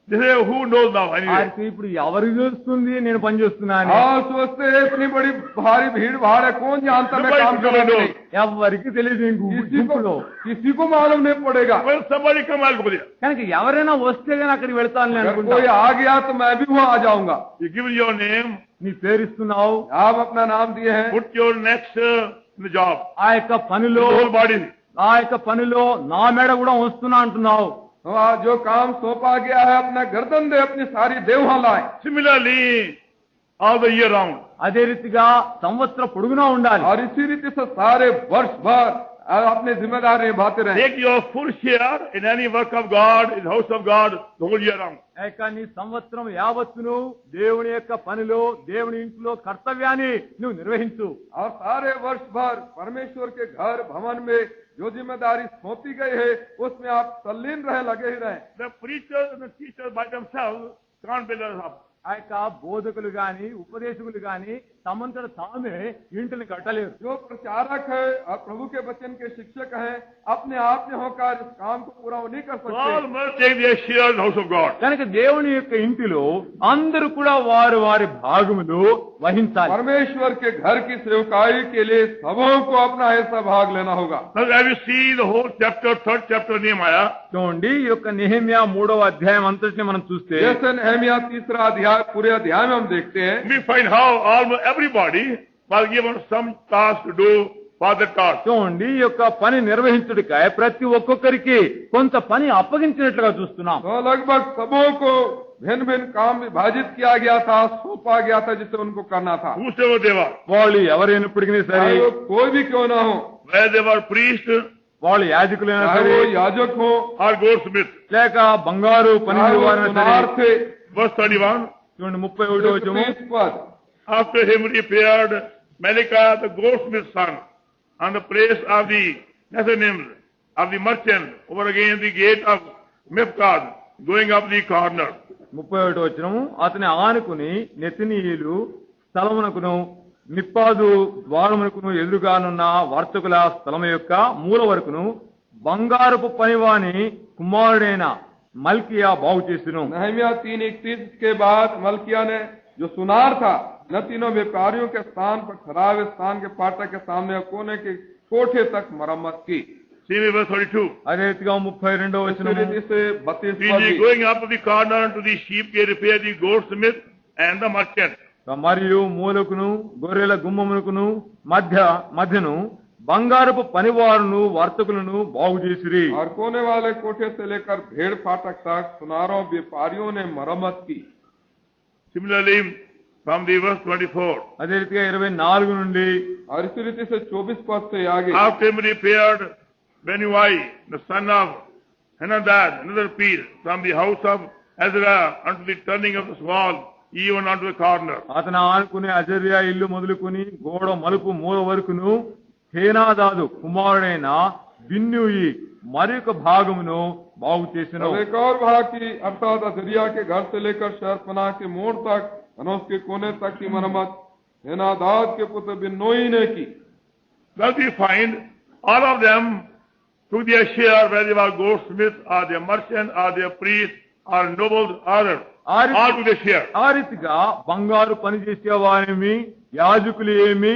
They say, who knows now anyway? ఆయనకి ఇప్పుడు ఎవరికి తెలుస్తుంది నేను పని చేస్తున్నాను? और सोचते हैं, इतनी बड़ी भारी भीड़ भाड़ है, कौन जानता मैं Nobody काम कर रहा knows. हूं. ఎవరికి తెలియదు ఇంక గుంపులో. किसी को मालूम नहीं पड़ेगा. When somebody come, I'll go there. కనుక ఎవరైనా వస్తే గానీ అక్కడికి వెళ్తాను अगर అనుకుంటా. कोई आ गया तो मैं भी वहां आ जाऊंगा. You give your name, నీ పేరు ఇస్తున్నావు, आप अपना नाम दिए हैं, put your next in the job. ఆ యొక్క పనిలో The whole body. ఆ యొక్క పనిలో నా మెడ కూడా వస్తున్నా అంటున్నావు. तो आज जो काम सौंपा गया है अपना गर्दन दे, अपनी सारी देह वहां लाए. Similarly, all the year round. అదే రీతిగా సంవత్సరం పొడుగునా ఉండాలి. और इसी रीति से सारे वर्ष भर अपनी जिम्मेदारी निभाते रहे. Take your full share in any work of God, in the house of God, the whole year round. నీ సంవత్సరం యావత్తును దేవుని యొక్క పనిలో దేవుని ఇంట్లో కర్తవ్యాన్ని నువ్వు నిర్వహించు. और सारे वर्ष भर परमेश्वर के घर भवन में जो जिम्मेदारी सौंपी गई है उसमें आप तल्लीन रहे, लगे ही रहे. The preachers and the teachers by themselves can't build us up. ఆ యొక్క బోధకులు గాని ఉపదేశకులు గాని తమంతట తామే ఇంటిని కట్టలేరు. जो प्रचारक है और प्रभु के वचन के शिक्षक हैं, अपने आप में होकर इस काम को पूरा नहीं कर So all सकते. must take their share in the house of God. కనుక దేవుని యొక్క ఇంటిలో అందరూ కూడా వారి వారి భాగములు వహించాలి. परमेश्वर के घर की सेवकाई के लिए सबों को अपना ऐसा भाग लेना होगा. Now as you see the whole chapter, third chapter of Nehemiah, చూడండి ఈ యొక్క నెహెమ్యా 3వ అధ్యాయం అంతటిని మనం చూస్తే जैसे नहमिया 3रा अध्याय, पूरे अध्याय में हम देखते हैं, we find how almost everybody was given some task to do for the task. చూడండి ఈ యొక్క పని నిర్వహించుడికై ప్రతి ఒక్కొక్కరికి కొంత పని అప్పగించినట్లుగా చూస్తున్నాం. तो लगभग सबों को भिन्न भिन्न काम विभाजित किया गया था, सौंपा गया था जिसे उनको करना था. Whosoever they were, వాళ్ళు ఎవరైనప్పటికీ సరే, चाहे वो कोई भी क्यों ना हो, whether they were priests వాళ్ళు యాజకులైనా चाहे సరే वो याजक हो, or goldsmiths. లేక బంగారు పని चाहे वो వారైనా సరే. सुनार थे. Verse 31, చూడండి 31వ వచనము. 31 पद. after him repaired Melichah the goldsmith's son on the place of the Nethanim of the merchant over against the gate of Mifkad, going up the corner. 31వ వచనము. అతని ఆనుకుని నెతనీయులు స్థలమునకును మిప్పాదు ద్వారమునకును ఎదురుగానున్న వర్తకుల స్థలము యొక్క మూల వరకును బంగారపు పనివాని కుమారుడైన మల్కియా బాగు చేసెను. नहमिया 3:31 के बाद मलकिया ने जो सुनार था न तीनों व्यापारियों के स्थान पर खराब स्थान के फाटक के सामने कोने के कोठे तक मरम्मत की. See me verse 32. అదే రీతిగా 32వ इसी వచనము. रीति से 32 See पद ye भी. going up to the corner to the sheep gate, repair the goldsmith and the merchant. మరియు మూలకును గొర్రెల గుమ్మమునకును మధ్యను బంగారపు పనివారును వర్తకులను బాగు చేసిరి. और कोने वाले कोठे से लेकर भेड़ फाटक तक सुनारों व्यापारियों ने मरम्मत की. Similarly, from the verse 24, అదే రీతిగా 24 నుండి और इसी रीति से 24 पद से आगे, after him repaired Benui, the son of Henadad, another priest, from the house of Ezra unto the turning of the wall, even unto the corner. అతను ఆనుకునే అజర్యా ఇల్లు మొదలుకొని గోడ మలుపు మూల వరకును హేనాదాదు కుమారుడైన బిన్నూయి మరొక భాగమును బాగు చేసెను. अब एक और भाग की अर्थात अजरिया के घर से लेकर शहरपनाह के मोड़ तक अनोस के कोने तक की मरम्मत हेनादाद के पुत्र बिन्नोई ने की. Thus we find all of them took their share, whether they were goldsmiths or their merchant or their priest or nobles or all to the share. ఆ రీతిగా బంగారు పని చేసేవారేమి, యాజకులు ఏమి,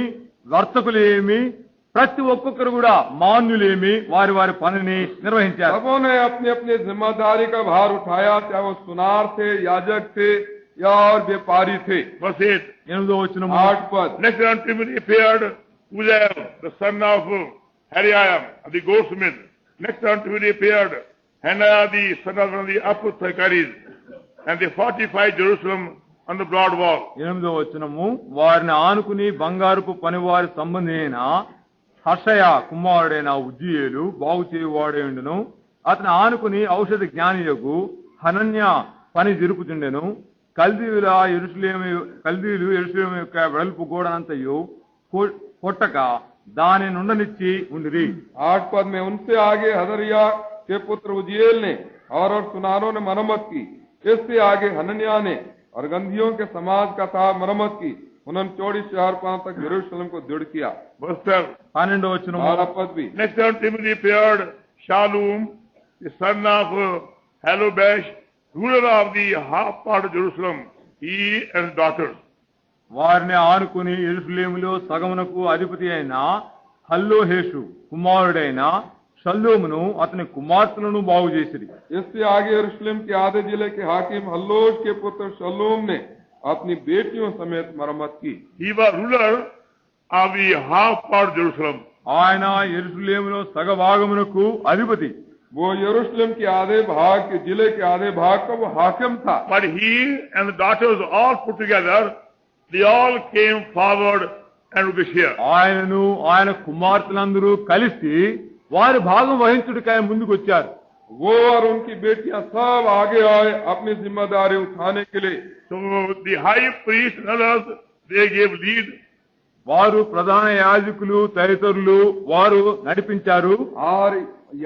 వర్తకులు ఏమి, ప్రతి ఒక్కొక్కరు కూడా మాన్యులేమి వారి వారి పనిని నిర్వహించారు. सबों ने अपनी अपनी जिम्मेदारी का भार उठाया, चाहे वो सुनार थे, याजक थे या और व्यापारी थे. Verse 8. 8వ వచనము. 8 पद. Next unto him appeared Uziel, the son of Hariam, the goldsmith. Next unto him appeared Hananiah, the son of one of the apothecaries, and they fortified Jerusalem on the broad wall. 8వ వచనము. వారిని ఆనుకుని బంగారుపు పనివారి సంబంధి హర్షయ కుమారుడైన ఉజ్జియేలు బాగు చేయువాడేండును. అతను ఆనుకుని ఔషధ జ్ఞానియగు హనన్య పని జరుపుతుండెను. కల్దీయులు యెరూషలేము యొక్క వెడల్పు గోడనంతయు కొట్టక దాని నుండనిచ్చి ఉండిరి. 8 पद में उनसे आगे हदरिया के पुत्र उजिएल ने और सुनारों ने मरम्मत की. इससे आगे हनन्याह ने और गंधियों के समाज का था मरम्मत की. उन्होंने चौड़ी शहरपान तक यरूशलेम को दृढ़ किया. Verse 12. 12వ వచనము. 12 पद भी. Next unto him appeared Shallum, the son of Halobash, ruler of the half part of Jerusalem, he and his daughters. వారిని ఆనుకుని యెరూషలేములో సగమునకు అధిపతి అయిన హల్లోహేషు కుమారుడైన షల్లూమును అతని కుమార్తెలను బాగు చేసిరి. इससे आगे यरूशलेम के आधे जिले के हाकिम हल्लोश के पुत्र शल्लूम ने अपनी बेटियों समेत मरम्मत की. He was ruler of the half part of Jerusalem. ఆయన యెరూషలేములో సగభాగమునకు అధిపతి. वो यरूशलेम के आधे भाग के जिले के आधे भाग का वो हाकिम था. But he and the daughters all put together, they all came forward and would be here. ఆయనను ఆయన కుమార్తెలందరూ కలిసి వారి భాగం వహించుడికాయ ముందుకు వచ్చారు. वो और उनकी बेटियां सब आगे आए अपनी जिम्मेदारी उठाने के लिए. So the high priest and others, they gave lead. వారు ప్రధాన యాజకులు తదితరులు వారు నడిపించారు. और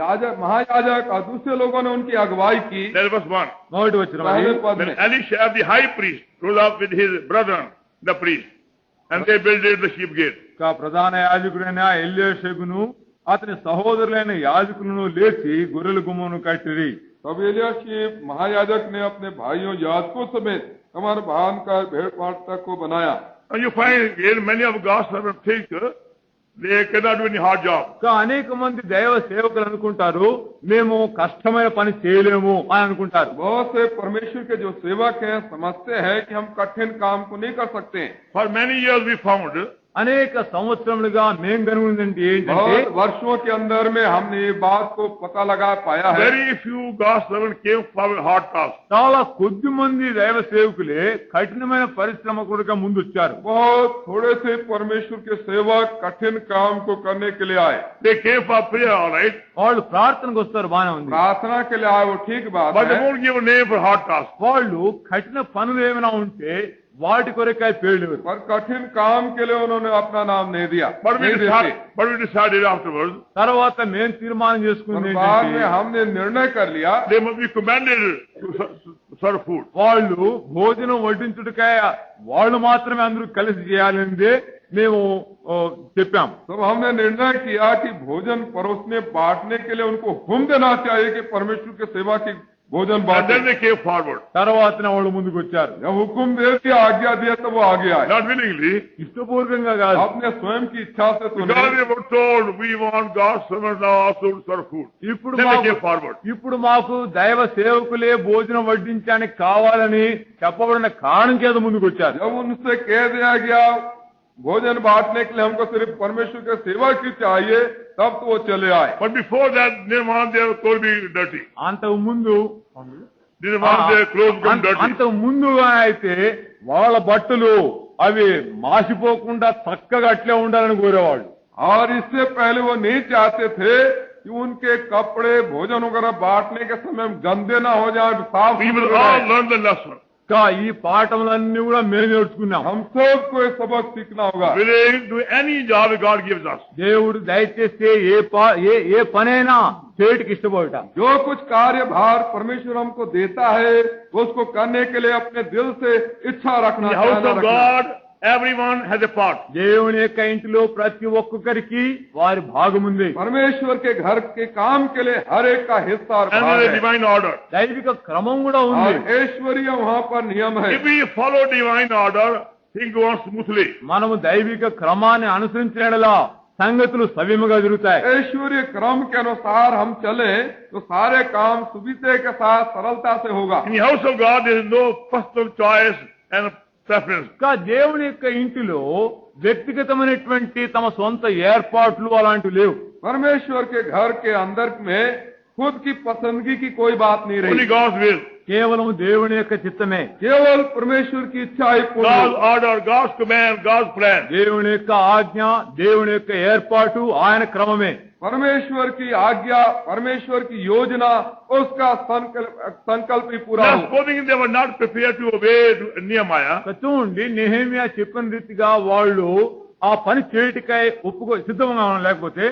याजक महायाजक और दूसरे लोगों ने उनकी अगुवाई की. That was one. మొదటి వచనం. पहले पद Then में Elisha, the high priest, rose up with his brethren, the priest, and they built the sheep gate. ప్రధాన యాజకుడైన ఎల్యాషీబును అతని సహోదరులైన యాజకులను లేచి గొర్రెల గుమ్మను కట్టిరి. तब एलियाशीब महायाजक ने अपने भाइयों याजकों समेत कमर बांधकर भेड़ फाटक को बनाया. And you find again many of God's servants think they cannot do any hard job. అనేక మంది దైవ సేవకులు అనుకుంటారు మేము కష్టమైన పని చేయలేము అని అనుకుంటారు. बहुत से परमेश्वर के जो सेवक हैं समझते हैं कि हम कठिन काम को नहीं कर सकते. For many years we found అనేక సంవత్సరములుగా మేము కనుగొన్నది ఏంటంటే बहुत वर्षों के अंदर में हमने ये बात को पता लगा पाया है. very few God's servants came forward hard task. చాలా కొద్ది మంది దైవ సేవకులే కఠినమైన పరిశ్రమ కూడా ముందు వచ్చారు. बहुत थोड़े से परमेश्वर के सेवक कठिन काम को करने के लिए आए. They came for prayer, all right, వాళ్ళు ప్రార్థనకు వస్తారు, బానే ఉంది. प्रार्थना के लिए आए वो ठीक बात but they है. won't give a name for hard task. వాళ్ళు కఠిన పనులు ఏమైనా ఉంటే వాటి కొరకాయ పేర్లు. पर कठिन काम के लिए उन्होंने अपना नाम नहीं दिया. But we नहीं देते. decided afterwards తర్వాత మేము తీర్మానం చేసుకుంది और बाद में ఏంటంటే हमने निर्णय कर लिया they must be commanded to serve food. వాళ్ళు భోజనం వడ్డించుటకాయ వాళ్ళు మాత్రమే అందరూ కలిసి చేయాలనేదే మేము చెప్పాం. तब हमने निर्णय किया कि भोजन परोसने बांटने के लिए उनको हुक्म देना चाहिए कि परमेश्वर के सेवा की भोजन And बांटे. then they came forward, తర్వాతనే వాళ్ళు ముందుకు వచ్చారు. जब हुक्म दे दिया, आज्ञा दिया, तो वो आगे आए. not willingly, ఇష్టపూర్వకంగా కాదు, अपने स्वयं की इच्छा से तो because नहीं. they were told we want God's servants now also to serve food. ఇప్పుడు Then they మాకు came forward. ఇప్పుడు మాకు దైవ సేవకులే భోజనం వడ్డించడానికి కావాలని చెప్పబడిన కారణం చేత ముందుకు వచ్చారు. जब उनसे कह दिया गया भोजन बांटने के लिए हमको सिर्फ परमेश्वर के सेवा की चाहिए, तब तो वो चले आए. But before that, they didn't want their clothes to be dirty. అంతకు ముందు They didn't want their clothes to become dirty. అంతకు ముందుగా అయితే వాళ్ళ బట్టలు అవి మాసిపోకుండా చక్కగా అట్లే ఉండాలని కోరేవాళ్ళు. और इससे पहले वो नहीं चाहते थे कि उनके कपड़े भोजन वगैरह बांटने के समय गंदे ना हो जाए, साफ We will सुथरे all रहें. learn the lesson. ఈ పాఠములన్నీ కూడా మేము నేర్చుకున్నాం. हम सबको ये सबक सीखना होगा. Willing to do any job God gives us. దేవుడు దయచేస్తే ఏ పనైనా చేయటికి ఇష్టపడట. जो कुछ कार्य भार परमेश्वर हमको देता है, वो उसको करने के लिए अपने दिल से इच्छा रखना, In the house चाहना of रखना. God, everyone has a part. దేవుని యొక్క ఇంటిలో ప్రతి ఒక్కొక్కరికి వారి భాగముంది. परमेश्वर के घर के काम के लिए हर एक का हिस्सा और And भाग there is a है divine order. దైవిక క్రమం కూడా ఉంది. और ऐश्वर्य वहाँ पर नियम है. If we follow divine order, things go on smoothly. మనము దైవిక క్రమాన్ని అనుసరించినలా సంగతులు సవ్యముగా జరుగుతాయి. ऐश्वर्य क्रम के अनुसार हम चले तो सारे काम सुविधे के साथ सरलता से होगा. In the house of God, there is no personal choice and preference. ఇంకా దేవుని యొక్క ఇంటిలో వ్యక్తిగతమైనటువంటి తమ సొంత ఏర్పాట్లు అలాంటివి లేవు. परमेश्वर के घर के अंदर में खुद की पसंदगी की कोई बात नहीं Only रही. God's will. కేవలం దేవుని యొక్క చిత్తమే. केवल परमेश्वर की इच्छा ही पूर्ण God's हो. order, God's command, God's plan. దేవుని యొక్క ఆజ్ఞ, దేవుని యొక్క ఏర్పాటు ఆయన క్రమమే. परमेश्वर की आज्ञा, परमेश्वर की योजना, उसका संकल्प ही पूरा Now, हो. supposing they were not prepared to obey Nehemiah, చూడండి, నెహెమ్యా చెప్పిన రీతిగా వాళ్ళు ఆ పని చేయటికై సిద్ధంగా లేకపోతే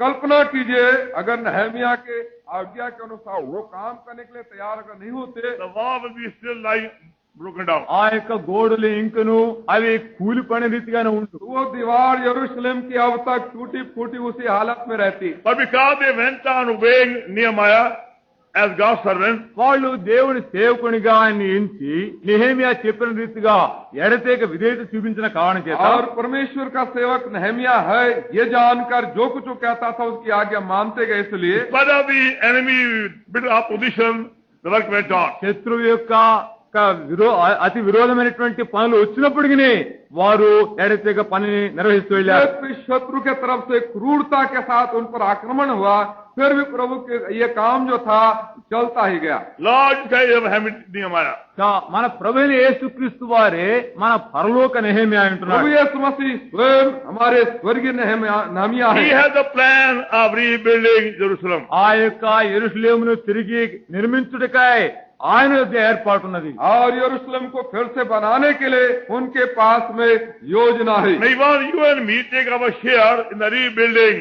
कल्पना कीजिए अगर नहमिया के आज्ञा के अनुसार वो काम करने के लिए तैयार अगर नहीं होते the wall will be still lying broken down. ఆ యొక్క గోడలు ఇంకను అవి కూలిపడిన రీతిగానే ఉంటుంది. तो वो दीवार यरूशलेम की अब तक टूटी फूटी उसी हालत में रहती. But because they went on obeying Nehemiah as God's servant, వాళ్ళు దేవుని సేవకునిగా ఆయన్ని ఎంచి నెహెమ్యా చెప్పిన రీతిగా ఎడతెగ విధేయత చూపించిన కారణం చేత और परमेश्वर का सेवक नहमिया है ये जानकर जो कुछ वो कहता था उसकी आज्ञा मानते गए. इसलिए but of the enemy bitter opposition, the work went on. శత్రువు యొక్క అతి విరోధమైనటువంటి పనులు వచ్చినప్పటికీ వారు ఎడతెగ పనిని నిర్వహిస్తూ వెళ్ళారు. शत्रु के तरफ से क्रूरता के साथ उन पर आक्रमण हुआ, फिर भी प्रभु के ये काम जो था चलता ही गया. Lord, Nehemiah. మన ప్రభువైన యేసుక్రీస్తు వారే మన పరలోక నెహెమ్యా प्रभु అంటున్నారు. यीशु मसीह स्वयं हमारे स्वर्गीय नहमिया He है. has the plan of rebuilding Jerusalem. ఆ యొక్క యెరూషలేమును తిరిగి నిర్మించుటకై ఆయన యొక్క ఏర్పాటు ఉన్నది. और यरूशलेम को फिर से बनाने के लिए उनके पास में योजना है. May want you and me take our share in the rebuilding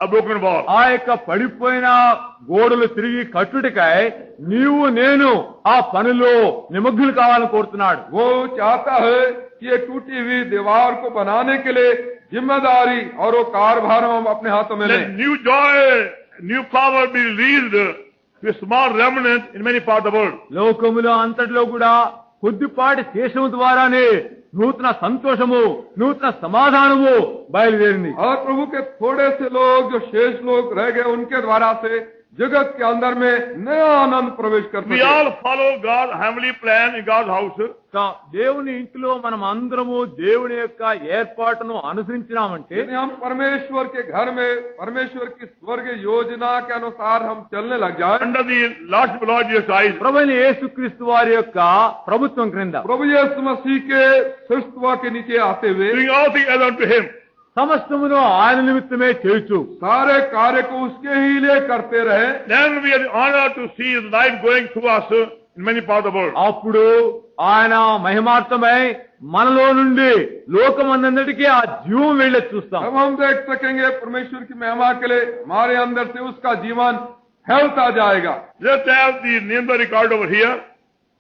a broken wall. ఆ యొక్క పడిపోయిన గోడలు తిరిగి కట్టుటకై నీవు నేను ఆ పనిలో నిమగ్నులు కావాలని కోరుతున్నాడు. वो चाहता है कि ये टूटी हुई दीवार को बनाने के लिए जिम्मेदारी और वो कार्यभार हम अपने हाथों में Let लें. new joy, new power be released to a small remnant in many parts of the world. లోకములో అంతటిలో కూడా కొద్దిపాటి శేషము ద్వారానే నూతన సంతోషము, నూతన సమాధానము బయలుదేరింది. और प्रभु के थोड़े से लोग जो शेष लोग रह गए उनके द्वारा से जगत के अंदर में नया आनंद प्रवेश कर We सके. all follow God's heavenly plan in God's house. దేవుని ఇంటిలో మనం అందరము దేవుని యొక్క ఏర్పాటును అనుసరించినామంటే यदि हम परमेश्वर के घर में परमेश्वर की स्वर्ग योजना के अनुसार हम चलने लग जाए, Under the Lordship of Lord Jesus Christ, ప్రభువైన యేసుక్రీస్తు వారి యొక్క ప్రభుత్వం క్రింద प्रभु यीशु मसीह के शीर्षत्व के नीचे आते हुए doing all things as unto Him. సమస్తమును ఆయన నిమిత్తమే చేయొచ్చు. सारे कार्य को उसके ही लिए करते रहे, Then we are honored to see His light going through us in many parts of the world. అప్పుడు ఆయన మహిమార్థమై మనలో నుండి లోకమందంతటికీ ఆ జీవం వెళ్ళే చూస్తాం. तब हम देख सकेंगे परमेश्वर की महिमा के लिए हमारे अंदर से उसका जीवन फैलता जाएगा. Just as the names are recorded over here,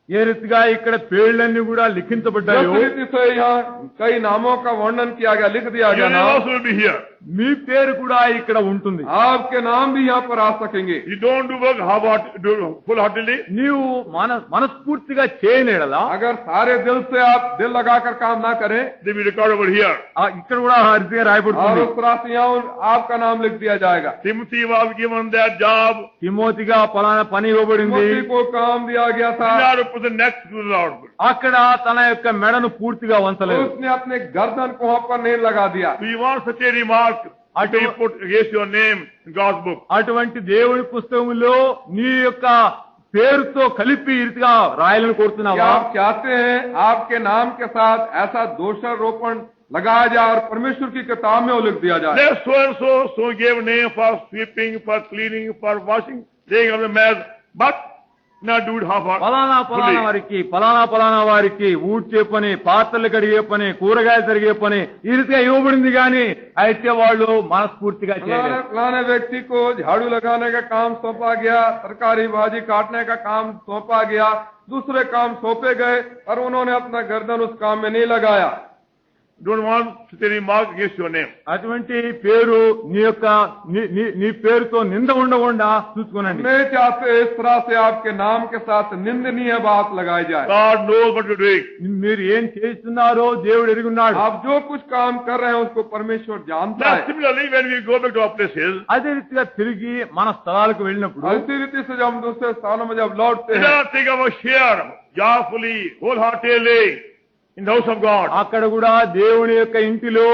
ఏ రీతిగా ఇక్కడ పేర్లన్నీ కూడా లిఖించబడ్డాయో जिस रीति से यहाँ कई नामों का वर्णन किया गया, लिख दिया your गया name नाम, also will be here. మీ పేరు కూడా ఇక్కడ ఉంటుంది. आपके नाम भी यहाँ पर आ सकेंगे. You don't do work do full-heartedly. నీవు మనస్ఫూర్తిగా చేయనేడలా अगर सारे दिल से आप दिल लगाकर काम ना करें They will be recorded over here. ఇక్కడ కూడా ఆ రీతిగా और రాయబడుతుంది. उस तरह से यहाँ आपका नाम लिख दिया जाएगा. Timothy was given that job. తిమోతిగా పలానా పని ఇవ్వబడింది. तिमोथी को काम दिया गया He था, did not put the neck to the Lord. అక్కడ తన యొక్క మెడను పూర్తిగా వంచలేదు. उसने अपने गर्दन को वहाँ पर नहीं लगा दिया. Do you want such a remark to be put against your name in God's book? అటువంటి దేవుని పుస్తకంలో నీ యొక్క పేరుతో కలిపి ఈ రీతిగా రాయాలని क्या కోరుతున్నావా? आप चाहते हैं आपके नाम के साथ ऐसा दोषारोपण लगाया जाए और परमेश्वर की किताब में वो लिख दिया जाए? Let so gave name for sweeping, for cleaning, for washing, laying of the mat, but not do it half-heartedly. పలానా వారికి పలానా వారికి ఊడ్చే పని, పాత్రలు కడిగే పని, కూరగాయలు తరిగే పని ఈ రీతిగా ఇవ్వబడింది కానీ అయితే వాళ్ళు మనస్ఫూర్తిగా చేయలేదు. फलाने व्यक्ति को झाड़ू लगाने का काम सौंपा गया, तरकारी भाजी काटने का काम सौंपा गया, दूसरे काम सौंपे गए और उन्होंने अपना गर्दन उस काम में नहीं लगाया. don't want to take any mark against your name. అటువంటి పేరు నీ యొక్క నీ పేరుతో నింద ఉండకుండా చూసుకోనండి. मैं चाहते इस तरह से आपके नाम के साथ निंदनीय बात लगाई जाए. God knows what you're doing. మీరు ఏం చేస్తున్నారో దేవుడు ఎరుగున్నాడు. आप जो कुछ काम कर रहे हैं उसको परमेश्वर जानता Now, है. similarly, when we go back to our places, అదే రీతిగా తిరిగి మన స్థలాలకు వెళ్ళినప్పుడు इसी रीति से जब हम दूसरे स्थानों में जब लौटते let हैं, us take our share joyfully, wholeheartedly in the house of God. అక్కడ కూడా దేవుని యొక్క ఇంటిలో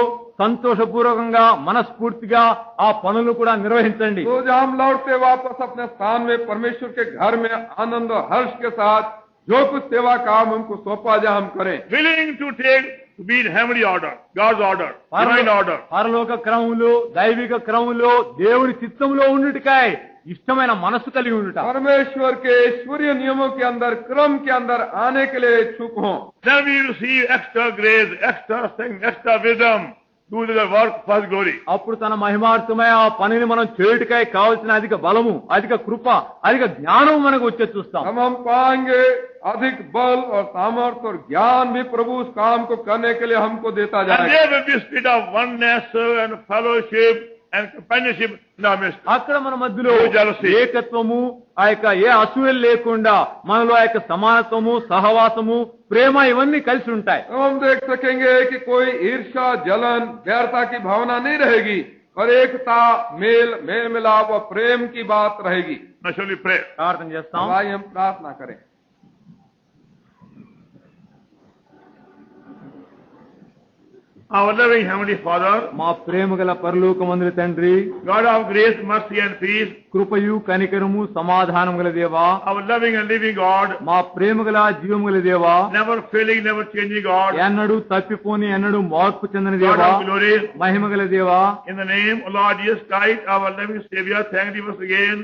సంతోషపూర్వకంగా మనస్ఫూర్తిగా ఆ పనులు కూడా నిర్వహించండి. तो जब हम लौटते वापस अपने स्थान में परमेश्वर के घर में आनंद और हर्ष के साथ जो कुछ सेवा काम हमको सौंपा जाए हम करें. Willing to take, to be in heavenly order, God's order, divine order. పరలోక క్రమంలో దైవిక క్రమంలో దేవుని చిత్తంలో ఉండుటకాయ ఇష్టమైన మనసు కలిగి ఉండుట. परमेश्वर के ईश्वरीय नियमों के अंदर क्रम के अंदर आने के लिए इच्छुक हों. Then we receive extra grace, extra strength, extra wisdom, do the work for His glory. అప్పుడు తన మహిమార్థమై ఆ పనిని మనం చేయుటకై కావలసిన అధిక బలము, అధిక కృప, అధిక జ్ఞానం మనకు వచ్చే చూస్తాం. हम पाएंगे अधिक बल और सामर्थ्य और ज्ञान भी प्रभु उस काम को करने के लिए हमको देता And जाएगा. there will be a spirit of oneness and fellowship and companionship in our midst. అక్కడ మన మధ్యలో No jealousy. ఏకత్వము, ఆ యొక్క ఏ అసూయలు లేకుండా మనలో ఆ యొక్క సమానత్వము, సహవాసము, ప్రేమ ఇవన్నీ కలిసి ఉంటాయి. तो हम देख सकेंगे कि कोई ईर्ष्या, जलन, व्यर्थता की भावना नहीं रहेगी और एकता, मेल मिलाप और प्रेम की बात रहेगी. Now shall we pray? ప్రార్థన చేస్తాం. आइए हम प्रार्थना करें. Our loving Heavenly Father, మా ప్రేమ గల పరలోకమందుల తండ్రి, God of grace, mercy and peace, కృపయు కనికరము సమాధానం గల దేవా, our loving and living God, మా ప్రేమ గల జీవము గల దేవా, never failing, never changing God, ఎన్నడూ తప్పిపోని ఎన్నడూ మార్పు చెందిన God దేవా, of glory, మహిమ గల దేవా, in the name of Lord Jesus Christ, our loving Savior, thank you once again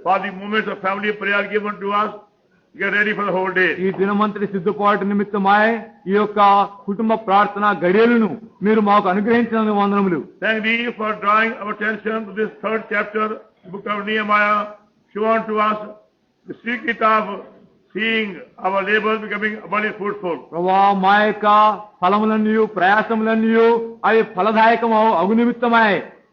for the moments of family prayer given to us. Get ready for the whole day. ఈ దినమంతటి సిద్ధపాటు నిమిత్తమై ఈ యొక్క కుటుంబ ప్రార్థన గడియలను మీరు మాకు అనుగ్రహించినందుకు వందనములు. Thank thee for drawing our attention to this third chapter, the book of Nehemiah, shown to us the secret of seeing our labors becoming abundantly fruitful. ప్రభా మా యొక్క ఫలములన్నీ ప్రయాసములన్నీ అవి ఫలదాయకము అగు నిమిత్తమై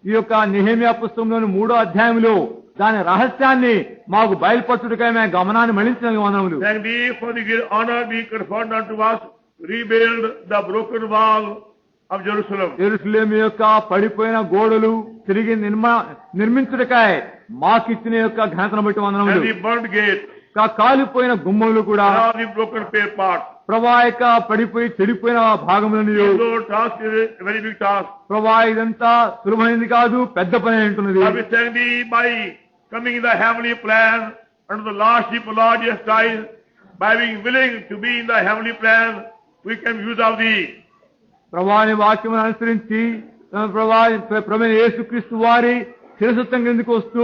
ఈ యొక్క నెహెమ్యా పుస్తకంలోని 3వ అధ్యాయంలో దాని రహస్యాన్ని మాకు బయలుపరచుటకై మేము గమనాన్ని మళ్లించినందుకు వందనములు. Thank thee for the great honor being conferred unto us to rebuild the broken wall of Jerusalem. యెరూషలేము యొక్క పడిపోయిన గోడలు తిరిగి నిర్మించుటకై మాకిచ్చిన యొక్క ఘనతను బట్టి And వందనములు. the burnt gate, కాలిపోయిన గుమ్మములు కూడా and all the broken parts. ప్రభా యొక్క పడిపోయి చెడిపోయిన భాగములను Your task is a very big task. ప్రభా ఇదంతా సులభమైనది కాదు, పెద్ద పని అంటున్నది. I will thank thee by coming in the heavenly plan under the lordship of Lord Jesus Christ, by being willing to be in the heavenly plan, we can use of thee. ప్రభాని వాక్యమును అనుసరించి ప్రభు యేసుక్రీస్తు వారి శిరసత్వం క్రిందకు వస్తూ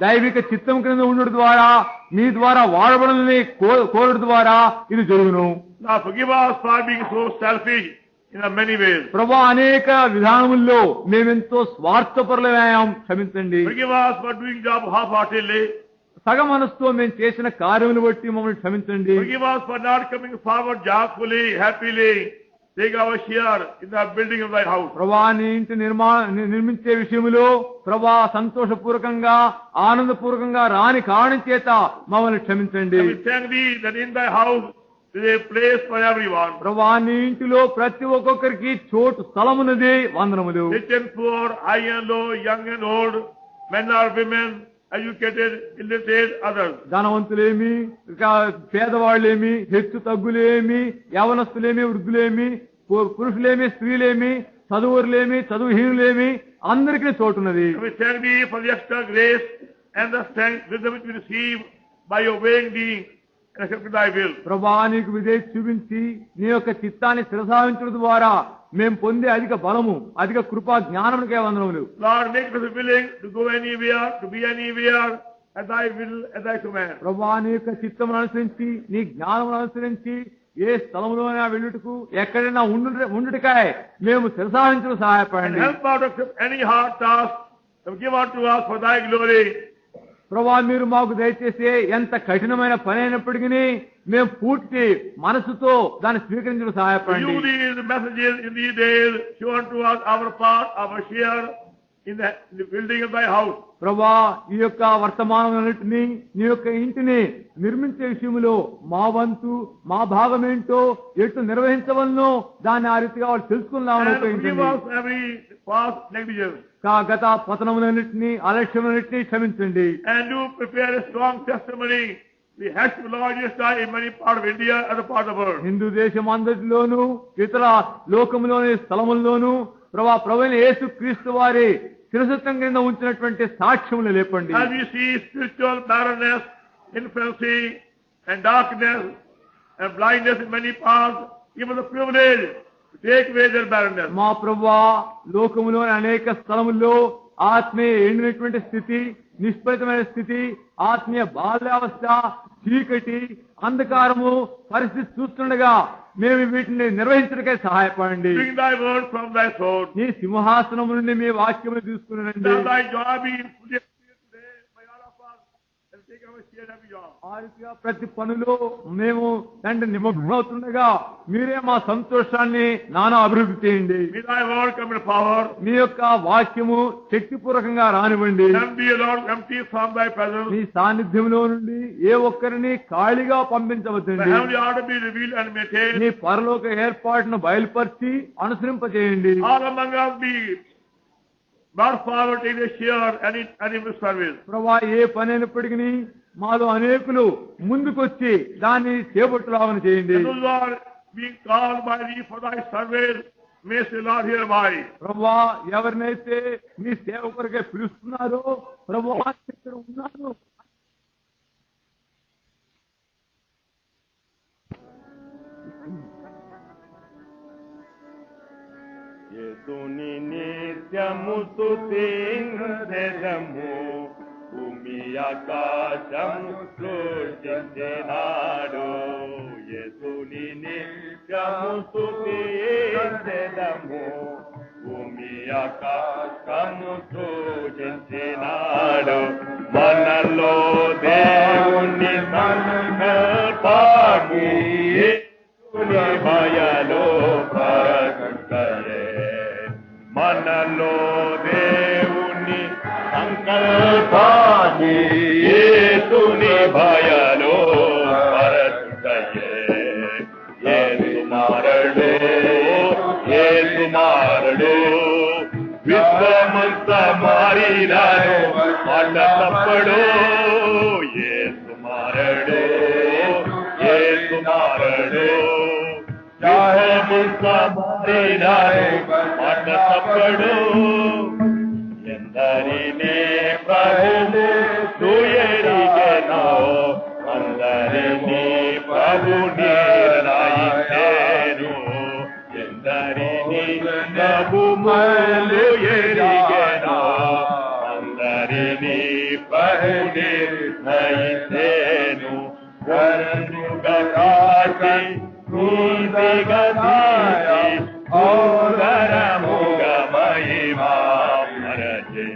దైవిక చిత్తం క్రింద ఉండడం ద్వారా నీ ద్వారా వాడబడాలని కోరడం ద్వారా ఇది జరుగును. Now forgive us for being so selfish in many ways. ప్రభా అనేక విధానముల్లో మేమెంతో స్వార్థపరులమయ్యాం, క్షమించండి. Forgive us for doing job half-heartedly. సగ మనసుతో మేము చేసిన కార్యములు బట్టి మమ్మల్ని క్షమించండి. Forgive us for not coming forward joyfully, happily, take our share in the building of thy house. ప్రభా నీ ఇంటి నిర్మించే విషయంలో ప్రభా సంతోషపూర్వకంగా ఆనందపూర్వకంగా రాని కారణం చేత మమ్మల్ని క్షమించండి. And we thank thee that in thy house is a place for everyone. ప్రభా నీ ఇంటిలో ప్రతి ఒక్కొక్కరికి చోటు స్థలమున్నది. వందనములు. Rich and poor, high and low, young and old, men or women, educated, illiterate, others. ధనవంతులేమి, పేదవాళ్ళేమి, హెచ్చు తగ్గులేమి, యవనస్తులేమి, వృద్ధులేమి, పురుషులేమి, స్త్రీలేమి, చదువులేమి, చదువుహీనులేమి, అందరికీ చోటున్నది. We thank thee for the extra grace and the strength, wisdom which we receive by obeying thee and accepting thy will. ప్రభా నీకు విధేయత చూపించి నీ యొక్క చిత్తాన్ని శిరసావించడం ద్వారా మేము పొందే అధిక బలము, అధిక కృపా జ్ఞానమునికే వందనములు. Lord, make us willing to go anywhere, to be anywhere, at thy will, at thy command. ప్రభా నీ యొక్క చిత్తమును అనుసరించి నీ జ్ఞానమును అనుసరించి ఏ స్థలంలోనైనా వెళ్ళుటకు ఎక్కడైనా ఉండుటకాయ మేము శిరసావించడం సహాయపడండి. And help out of any hard task that give unto us for thy glory. ప్రభా మీరు మాకు దయచేసి ఎంత కఠినమైన పని అయినప్పటికీ మేము పూర్తి మనసుతో దాన్ని స్వీకరించడం You సహాయపడండి. these messages in these days shown to us our part, our share in the building of thy house. ప్రభా ఈ యొక్క వర్తమానాలన్నింటినీ నీ యొక్క ఇంటిని నిర్మించే విషయంలో మా వంతు మా భాగం ఏంటో ఎటు నిర్వహించవలనో దాన్ని ఆ రీతిగా వాళ్ళు తెలుసుకున్నామని And forgive ఉపయోగించండి. us every past negligence. గత పతనములన్నింటినీ అలక్ష్యములన్నింటినీ క్షమించండి. And do prepare a strong testimony. The Hashim Lord Yeshua in many parts of India and the part of the world. Hindu దేశం అందరిలోనూ ఇతర లోకములోని స్థలముల్లోనూ ప్రభువైన యేసు క్రీస్తు వారి శిరసత్వం కింద ఉంచినటువంటి సాక్ష్యములు లేపండి. As we see spiritual barrenness, infancy, and darkness, and blindness in many parts, give us the privilege to take away their barrenness. మా ప్రభువా లోకములోని అనేక స్థలముల్లో ఆత్మీయ ఎండినటువంటి స్థితి, నిష్ఫలితమైన స్థితి, ఆత్మీయ బాల్యావస్థ, చీకటి, అంధకారము పరిస్థితి చూస్తుండగా మేము వీటిని నిర్వహించడానికై సహాయపడండి. Bring thy word from thy throne. నీ సింహాసనం నుండి మీ వాక్యమును తీసుకుని That thy joy be fully experienced today by all of us, and take our share every job. ఆ రీతిగా ప్రతి పనిలో మేము తండ్రి నిమగ్నమవుతుండగా మీరే మా సంతోషాన్ని నానా అభివృద్ధి చేయండి. May thy word come in power. మీ యొక్క వాక్యము శక్తిపూర్వకంగా రానివ్వండి. And be Lord empty from thy presence. మీ సాన్నిధ్యంలో నుండి ఏ ఒక్కరిని ఖాళీగా The పంపించవద్దండి. heavenly order be revealed and maintained. మీ పరలోక ఏర్పాటును బయలుపరిచి అనుసరింపజేయండి. All among us be brought forward in a share and in service. ప్రభా ఏ పని అయినప్పటికీ మాలో అనేకులు ముందుకొచ్చి దాన్ని చేపట్టులాగని చేయండి. And those who are being called by thee for thy service, may say, Lord, here am I. ప్రభా ఎవరినైతే మీ సేవ కొరకే పిలుస్తున్నారో ప్రభా ఇక్కడ ఉన్నాను. యేసుని నిత్యము స్తుతించెదము, భూమి ఆకాశము సృష్టించినాడు. యేసుని నిత్యము స్తుతించెదము, భూమి ఆకాశము సృష్టించినాడు. మనలో దేవుని సంకల్పాన్ని యేసుని భయలో ప్రకటయే. మనలో దేవుని సంకల్పాన్ని యేసుని భయలో పరచుటయే. యేసు మారడు, యేసు మారడు, విశ్వమంత మారినాడు, మాట తప్పడు. యేసు మారడు, యేసు మారడు, విశ్వమంత మారినాడు, మాట తప్పడు. ఎందరినీ ప్రభువు ఎరిగెనో, అందరినీ ప్రభు నిర్ణయించెను. ఎందరినీ ప్రభువు ఎరిగెనో, అందరినీ ప్రభు నిర్ణయించెను. వరముగా కాచి నీతిగా తీసి ఓదరముగా మహిమా మరచే.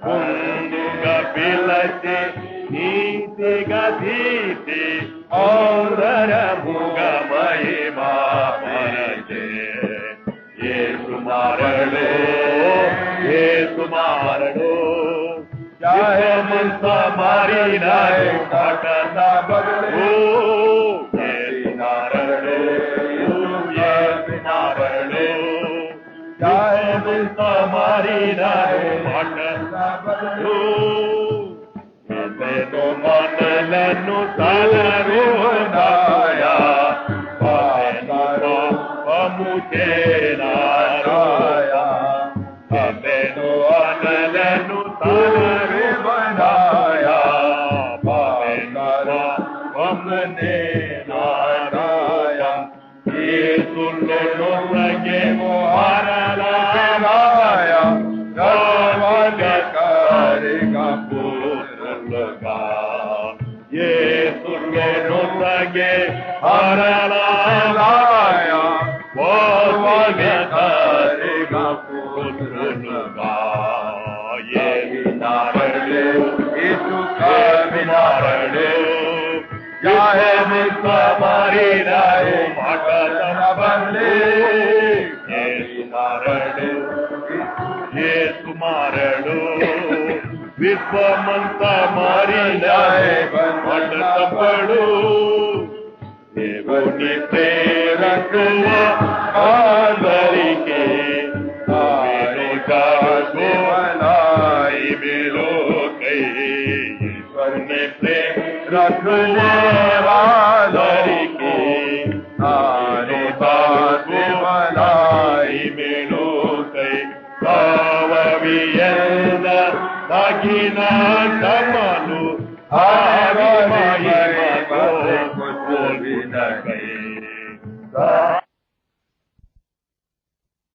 ముందుగా పిలచి నీతిగా తీసి ఓదరముగా మహిమా మరచే. యేసు మారడు, యేసు మారడు, యెహోవా మారినాడు, మాట తప్పడు. యేసు మారడు, యేసు మారడు, యెహోవా మారినాడు, మాట తప్పడు. ఎందెనో మనలను తలరునాయా, పాపెను పాపము చేరారోయా. ఎందెనో మనలను తలరునాయా, పాపెను పాపము చేరారోయా. యేసులో నొసగెము మరణాలయ, కావలికారిగా పుత్రులుగా. యేసులో నొసగే మరణాలయ, కావలికారిగా పుత్రులుగా. యేసు మారడు, యేసు ચાહે વિશ્વ મારી રહ્યો માતા તમ બદલે యేసు మారడు విశ్వమంతా మారి మంట తప్పడు దేవుని ప్రేరకువ ఆదరికే జాగోవనాయి మేలోకై ఈశ్వరుని ప్రేరకువ ఆదరికే జాగోవనాయి మేలోకై భావవియంద తగిన సమలు ఆవి మహిమతో